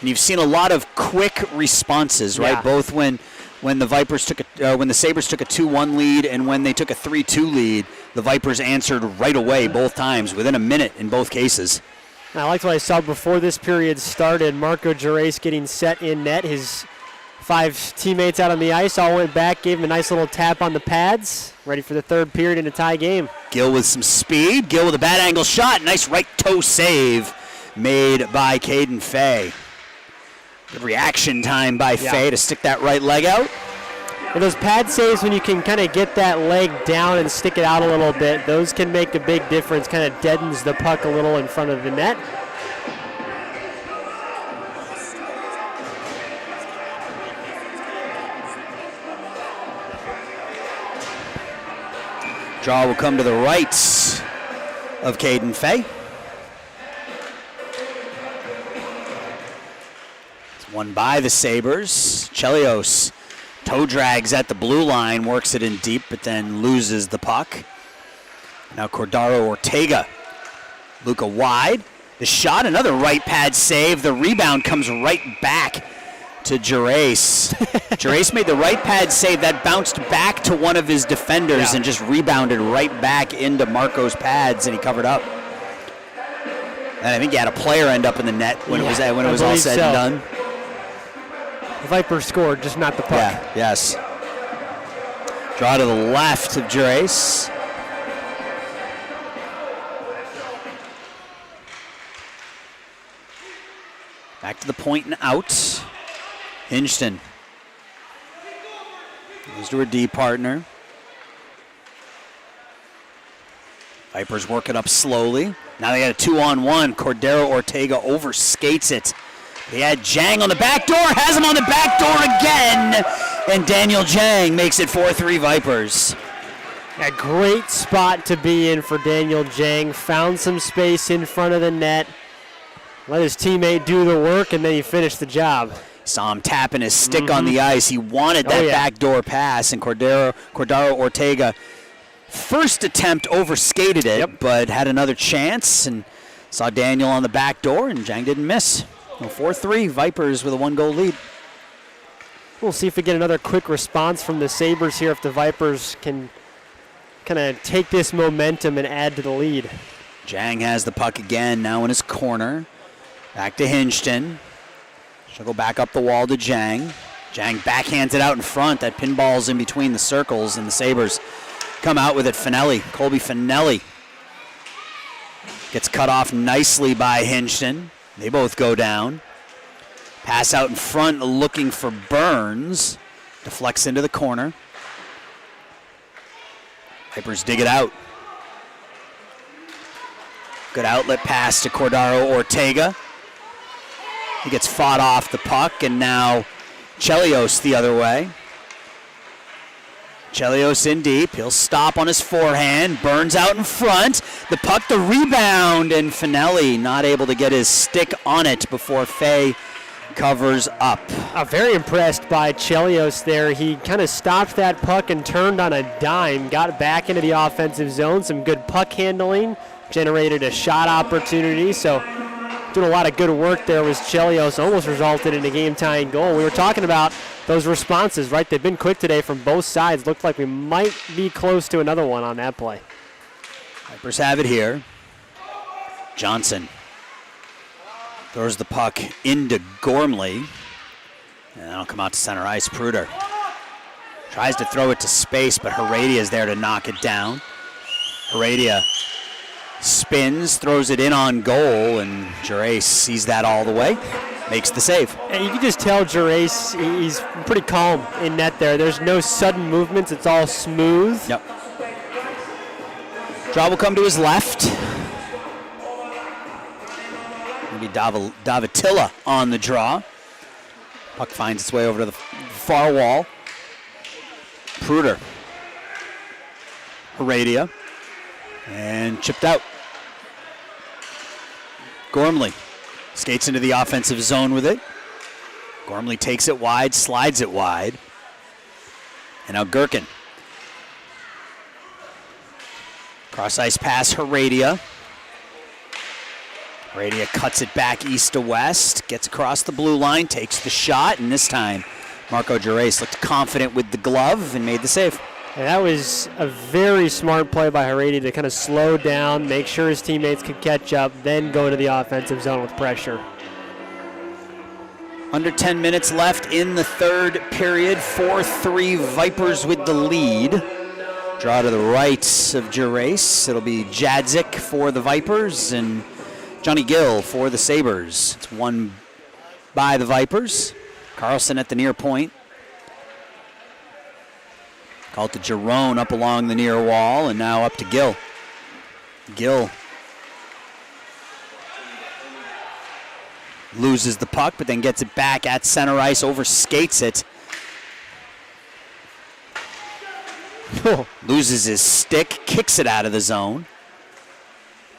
And you've seen a lot of quick responses, right? Yeah. Both when the Vipers took when the Sabres took a 2-1 lead and when they took a 3-2 lead, the Vipers answered right away both times, within a minute in both cases. I liked what I saw before this period started. Marco Gerace getting set in net. His 5 teammates out on the ice all went back, gave him a nice little tap on the pads. Ready for the third period in a tie game. Gill with some speed. Gill with a bad angle shot. Nice right toe save made by Caden Fay. Good reaction time by Fay to stick that right leg out. And those pad saves, when you can kind of get that leg down and stick it out a little bit, those can make a big difference. Kind of deadens the puck a little in front of the net. Draw will come to the right of Caden Fay. It's won by the Sabres. Chelios toe drags at the blue line, works it in deep, but then loses the puck. Now Cordaro Ortega. Luca wide. The shot, another right pad save. The rebound comes right back to Gerace. Gerace made the right pad save. That bounced back to one of his defenders and just rebounded right back into Marco's pads, and he covered up. And I think he had a player end up in the net when it was all said and done. The Vipers scored, just not the puck. Yeah, yes. Draw to the left of Gerace. Back to the point and out. Hinchton goes to her D partner. Vipers work it up slowly. Now they got a 2-on-1. Cordero Ortega overskates it He had Jang on the back door, has him on the back door again, and Daniel Jang makes it 4-3 Vipers. A great spot to be in for Daniel Jang. Found some space in front of the net, let his teammate do the work, and then he finished the job. Saw him tapping his stick on the ice. He wanted that backdoor pass, and Cordaro Ortega, first attempt, overskated it, but had another chance, and saw Daniel on the back door, and Jang didn't miss. 4-3 Vipers with a 1-goal lead. We'll see if we get another quick response from the Sabres here, if the Vipers can kind of take this momentum and add to the lead. Jang has the puck again, now in his corner. Back to Hinchton. She'll go back up the wall to Jang. Jang backhands it out in front. That pinball's in between the circles, and the Sabres come out with it. Colby Finelli gets cut off nicely by Hinchton. They both go down. Pass out in front, looking for Burns. Deflects into the corner. Vipers dig it out. Good outlet pass to Cordaro Ortega. He gets fought off the puck, and now Chelios the other way. Chelios in deep. He'll stop on his forehand. Burns out in front. The puck, the rebound, and Finelli not able to get his stick on it before Fay covers up. Very impressed by Chelios there. He kind of stopped that puck and turned on a dime, got back into the offensive zone. Some good puck handling, generated a shot opportunity. So doing a lot of good work there was Chelios. Almost resulted in a game-tying goal. We were talking about those responses, right? They've been quick today from both sides. Looked like we might be close to another one on that play. Vipers have it here. Johnson throws the puck into Gormley. And that'll come out to center ice. Pruder tries to throw it to space, but Heredia is there to knock it down. Heredia spins, throws it in on goal, and Gerace sees that all the way. Makes the save. And you can just tell Gerace, he's pretty calm in net there. There's no sudden movements. It's all smooth. Yep. Draw will come to his left. Maybe Davatilla on the draw. Puck finds its way over to the far wall. Pruder. Heredia. And chipped out. Gormley skates into the offensive zone with it. Gormley takes it wide, slides it wide. And now Gherkin. Cross ice pass, Heredia. Heredia cuts it back east to west, gets across the blue line, takes the shot, and this time Marco Gerace looked confident with the glove and made the save. And that was a very smart play by Heredia to kind of slow down, make sure his teammates could catch up, then go into the offensive zone with pressure. Under 10 minutes left in the third period. 4-3 Vipers with the lead. Draw to the right of Gerace. It'll be Jadzik for the Vipers and Johnny Gill for the Sabres. It's won by the Vipers. Carlson at the near point. Called to Jerome up along the near wall, and now up to Gill. Gill loses the puck, but then gets it back at center ice, overskates it. Loses his stick, kicks it out of the zone.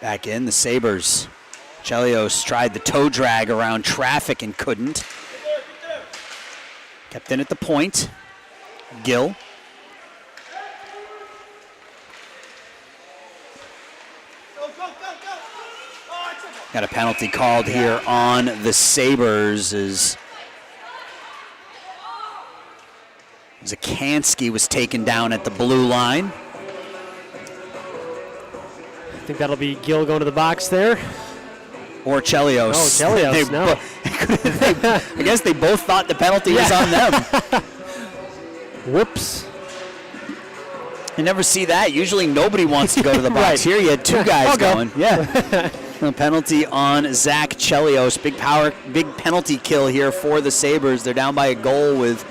Back in, the Sabres. Chelios tried the toe drag around traffic and couldn't. Kept in at the point. Gill. Got a penalty called here on the Sabres as Zakansky was taken down at the blue line. I think that'll be Gill going to the box there. Or Chelios. Oh, Chelios, no. I guess they both thought the penalty was on them. Whoops. You never see that. Usually nobody wants to go to the box. Right. Here you had two guys Okay. going. Yeah. A penalty on Zach Chelios. Big penalty kill here for the Sabres. They're down by a goal with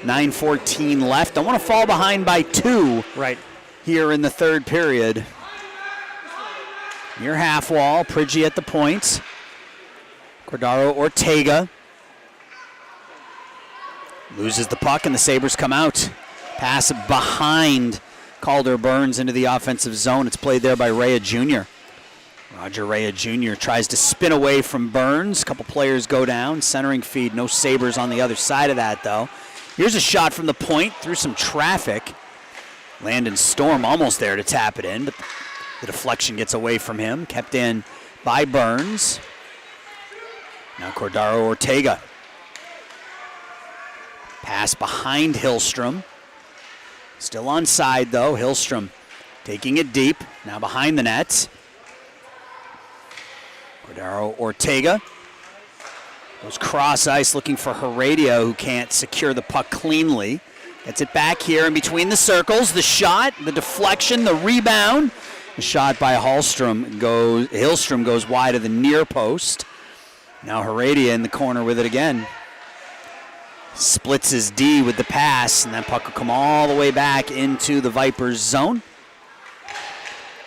9:14 left. Don't want to fall behind by 2 right here in the third period. Near half wall, Priggi at the point. Cordaro Ortega Loses the puck, and the Sabres come out. Pass behind Calder Burns into the offensive zone. It's played there by Rea Jr. Roger Rea Jr. tries to spin away from Burns. A couple players go down. Centering feed. No Sabres on the other side of that, though. Here's a shot from the point through some traffic. Landon Storm almost there to tap it in, but the deflection gets away from him. Kept in by Burns. Now Cordaro Ortega. Pass behind Hillstrom. Still onside, though. Hillstrom taking it deep. Now behind the net. Cordaro Ortega goes cross ice looking for Heredia, who can't secure the puck cleanly. Gets it back here in between the circles. The shot, the deflection, the rebound. The shot by Hillstrom goes wide of the near post. Now Heredia in the corner with it again. Splits his D with the pass, and that puck will come all the way back into the Vipers' zone.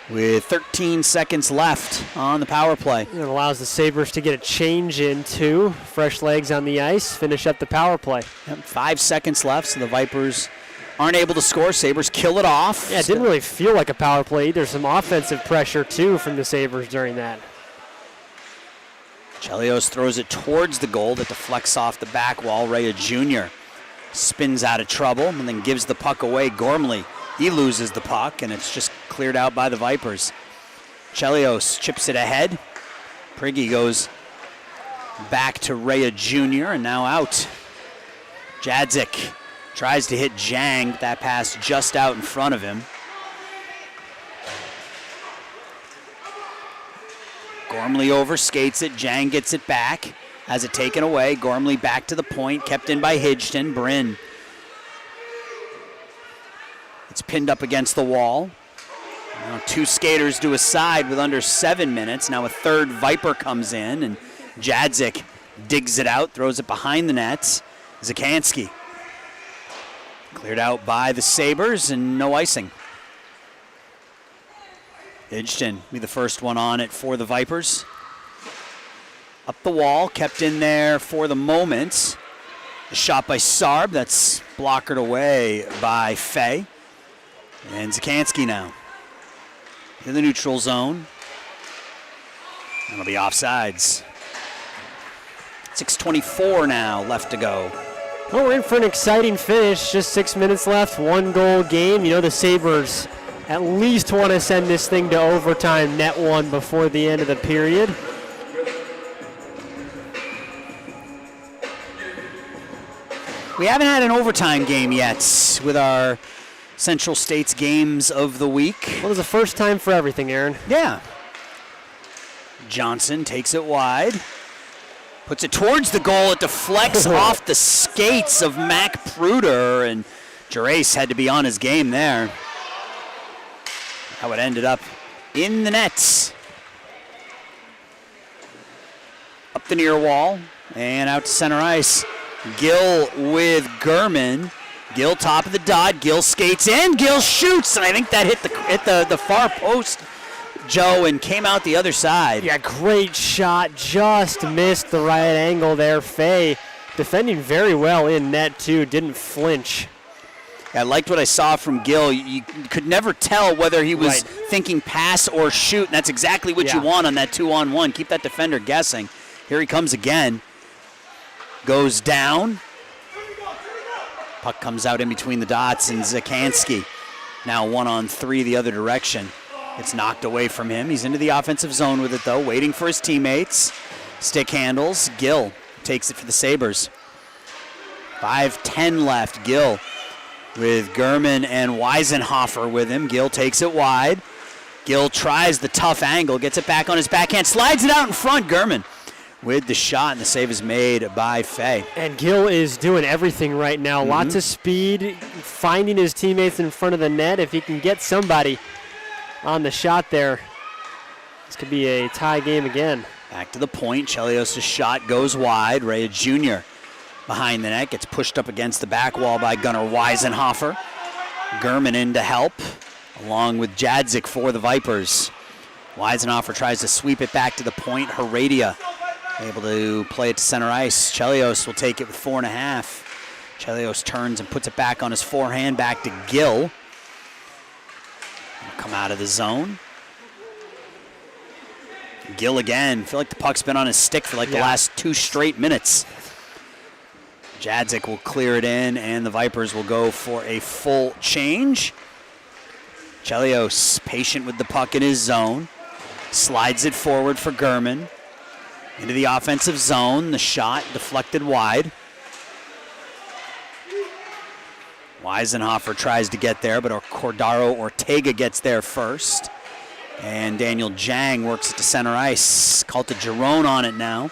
With 13 seconds left on the power play. It allows the Sabres to get a change in, too. Fresh legs on the ice, finish up the power play. Yep, 5 seconds left, so the Vipers aren't able to score. Sabres kill it off. Yeah, it didn't really feel like a power play. There's some offensive pressure, too, from the Sabres during that. Chelios throws it towards the goal that deflects off the back wall. Rea Jr. spins out of trouble and then gives the puck away. Gormley, he loses the puck, and it's just cleared out by the Vipers. Chelios chips it ahead. Prigge goes back to Rea Jr. and now out. Jadzik tries to hit Jang, but that pass just out in front of him. Gormley overskates it. Jang gets it back. Has it taken away. Gormley back to the point. Kept in by Hidgeton. Bryn. It's pinned up against the wall. Now 2 skaters to a side with under 7 minutes. Now a third Viper comes in, and Jadzik digs it out, throws it behind the nets. Zakansky. Cleared out by the Sabres, and no icing. Hidgeton be the first one on it for the Vipers. Up the wall, kept in there for the moment. A shot by Sarb, that's blockered away by Fay. And Zakansky now in the neutral zone. That'll be offsides. 6:24 now left to go. Well, we're in for an exciting finish. Just 6 minutes left, 1-goal game. You know the Sabres at least want to send this thing to overtime, net one before the end of the period. We haven't had an overtime game yet with our Central States games of the week. Well, there's a first time for everything, Aaron. Yeah. Johnson takes it wide. Puts it towards the goal. It deflects off the skates of Mac Pruder, and Gerace had to be on his game there. How it ended up in the nets. Up the near wall and out to center ice. Gill with Gurman. Gill top of the dot. Gill skates in. Gill shoots, and I think that hit the far post, Joe, and came out the other side. Yeah, great shot. Just missed the right angle there. Fay defending very well in net, too. Didn't flinch. I liked what I saw from Gill. You could never tell whether he was thinking pass or shoot, and that's exactly what you want on that 2-on-1. Keep that defender guessing. Here he comes again. Goes down. Puck comes out in between the dots, and Zakansky now 1-on-3 the other direction. It's knocked away from him. He's into the offensive zone with it, though, waiting for his teammates. Stick handles. Gill takes it for the Sabres. 5:10 left. Gill with Gurman and Weisenhofer with him. Gill takes it wide. Gill tries the tough angle, gets it back on his backhand, slides it out in front. Gurman with the shot, and the save is made by Fay. And Gill is doing everything right now. Lots of speed, finding his teammates in front of the net. If he can get somebody on the shot there, this could be a tie game again. Back to the point. Chelios' shot goes wide. Rea Jr. behind the net, gets pushed up against the back wall by Gunnar Weisenhofer. Gurman in to help, along with Jadzik for the Vipers. Weisenhofer tries to sweep it back to the point. Heredia able to play it to center ice. Chelios will take it with 4.5 Chelios turns and puts it back on his forehand, back to Gill. Come out of the zone. Gill again. I feel like the puck's been on his stick for like the last 2 straight minutes. Jadzik will clear it in, and the Vipers will go for a full change. Chelios patient with the puck in his zone. Slides it forward for Gurman. Into the offensive zone. The shot deflected wide. Weisenhofer tries to get there, but Cordaro Ortega gets there first. And Daniel Jang works it to center ice. Caltagirone on it now.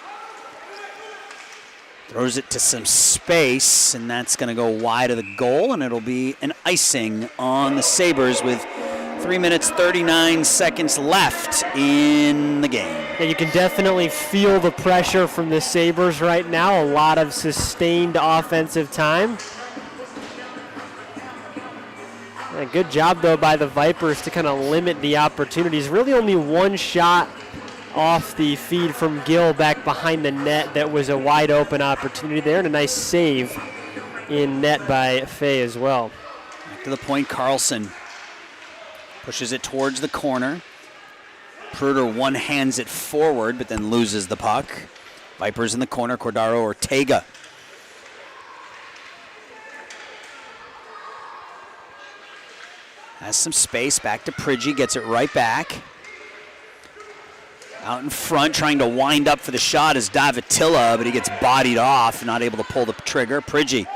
Throws it to some space, and that's going to go wide of the goal, and it'll be an icing on the Sabres with 3 minutes, 39 seconds left in the game. And you can definitely feel the pressure from the Sabres right now. A lot of sustained offensive time. A good job, though, by the Vipers to kind of limit the opportunities. Really only one shot off the feed from Gill back behind the net that was a wide open opportunity there, and a nice save in net by Fay as well. Back to the point, Carlson pushes it towards the corner. Pruder one-hands it forward, but then loses the puck. Vipers in the corner, Cordaro Ortega. Has some space, back to Pridgy, gets it right back. Out in front, trying to wind up for the shot is Davitilla, but he gets bodied off, not able to pull the trigger. Pridgy,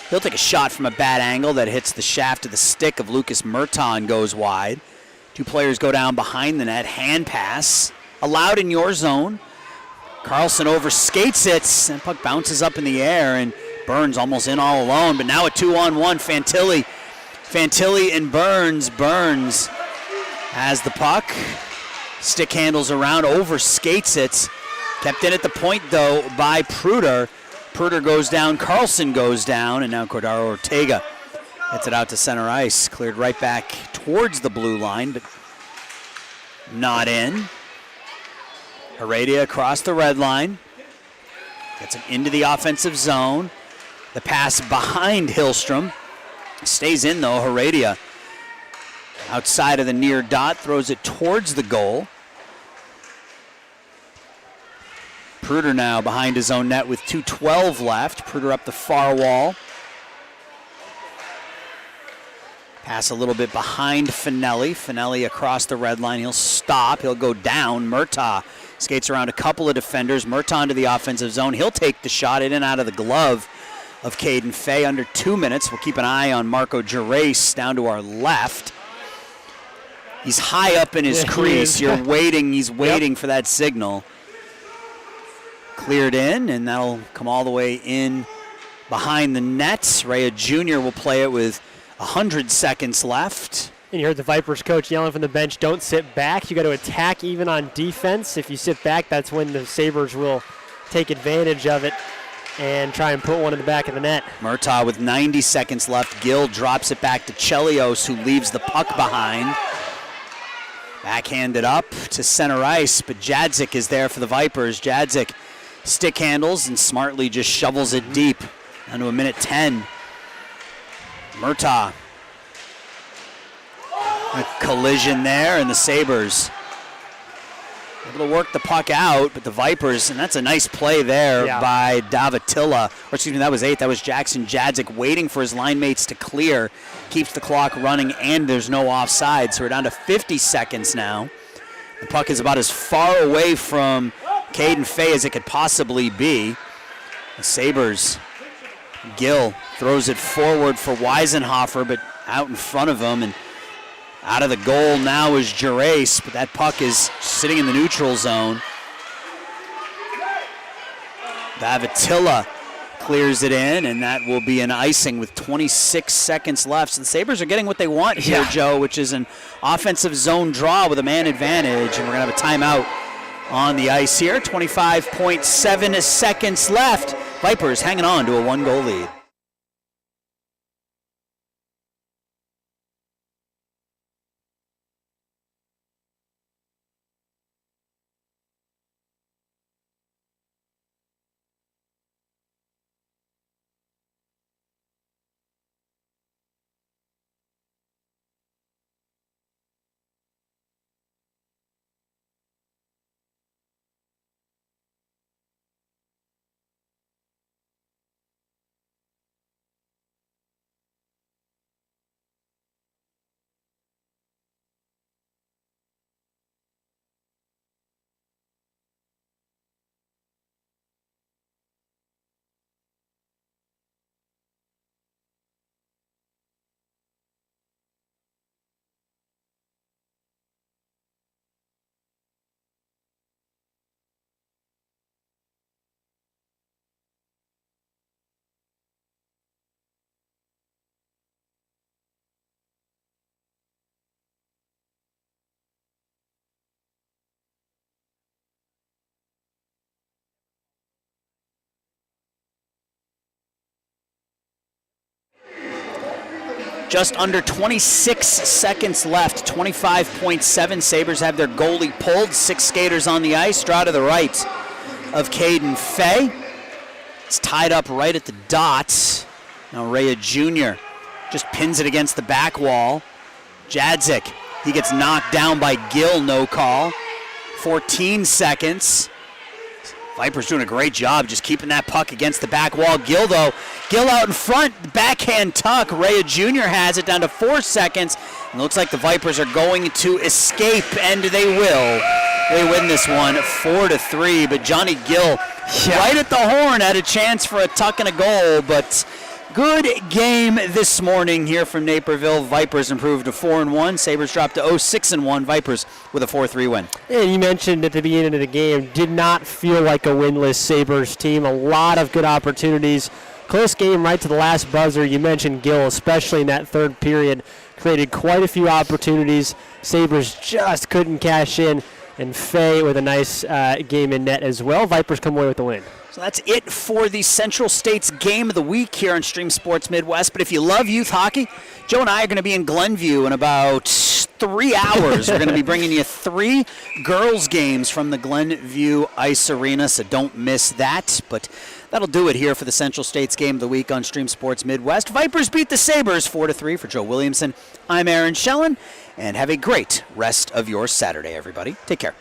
he'll take a shot from a bad angle that hits the shaft of the stick of Lucas Murtaugh and goes wide. 2 players go down behind the net, hand pass, allowed in your zone. Carlson overskates it, and puck bounces up in the air, and Burns almost in all alone, but now a 2-on-1, Fantilli and Burns. Burns has the puck. Stick handles around, overskates it. Kept in at the point, though, by Pruder. Pruder goes down, Carlson goes down, and now Cordaro Ortega hits it out to center ice. Cleared right back towards the blue line, but not in. Heredia across the red line. Gets it into the offensive zone. The pass behind Hillstrom. Stays in, though, Heredia. Outside of the near dot, throws it towards the goal. Pruder now behind his own net with 2:12 left. Pruder up the far wall. Pass a little bit behind Finelli. Finelli across the red line. He'll stop. He'll go down. Murtaugh skates around a couple of defenders. Murtaugh into the offensive zone. He'll take the shot in and out of the glove of Caden Fay. Under 2 minutes. We'll keep an eye on Marco Gerace down to our left. He's high up in his crease. You're waiting. He's waiting for that signal. Cleared in, and that'll come all the way in behind the nets. Rea Jr. will play it with 100 seconds left. And you heard the Vipers coach yelling from the bench, don't sit back. You got to attack even on defense. If you sit back, that's when the Sabres will take advantage of it and try and put one in the back of the net. Murtaugh with 90 seconds left. Gill drops it back to Chelios, who leaves the puck behind. Backhanded up to center ice, but Jadzik is there for the Vipers. Jadzik stick handles and smartly just shovels it deep. Down to a minute 10. Murtaugh. A collision there, and the Sabres able to work the puck out, but the Vipers, and that's a nice play there by Davitilla. Or excuse me, that was 8. That was Jackson Jadzik waiting for his line mates to clear. Keeps the clock running, and there's no offside, so we're down to 50 seconds now. The puck is about as far away from Caden Fay as it could possibly be. The Sabres, Gill throws it forward for Weisenhofer, but out in front of him, and out of the goal now is Gerace, but that puck is sitting in the neutral zone. Davitilla clears it in, and that will be an icing with 26 seconds left. So the Sabres are getting what they want here, Joe, which is an offensive zone draw with a man advantage, and we're going to have a timeout on the ice here. 25.7 seconds left. Vipers hanging on to a 1-goal lead. Just under 26 seconds left, 25.7. Sabres have their goalie pulled. 6 skaters on the ice. Draw to the right of Caden Fay. It's tied up right at the dot. Now Rhea Jr. just pins it against the back wall. Jadzik, he gets knocked down by Gill, no call. 14 seconds. Vipers doing a great job just keeping that puck against the back wall. Gill, though, Gill out in front, backhand tuck. Rhea Jr. has it down to 4 seconds. And it looks like the Vipers are going to escape, and they will. They win this one 4-3, but Johnny Gill right at the horn had a chance for a tuck and a goal, but good game this morning here from Naperville. Vipers improved to 4-1. Sabres dropped to 6-1. Vipers with a 4-3 win. And you mentioned at the beginning of the game, did not feel like a winless Sabres team. A lot of good opportunities. Close game right to the last buzzer. You mentioned Gill, especially in that third period, created quite a few opportunities. Sabres just couldn't cash in. And Fay with a nice game in net as well. Vipers come away with the win. So that's it for the Central States Game of the Week here on Stream Sports Midwest. But if you love youth hockey, Joe and I are going to be in Glenview in about 3 hours. We're going to be bringing you 3 girls' games from the Glenview Ice Arena, so don't miss that. But that'll do it here for the Central States Game of the Week on Stream Sports Midwest. Vipers beat the Sabres 4-3 for Joe Williamson. I'm Aaron Schellen, and have a great rest of your Saturday, everybody. Take care.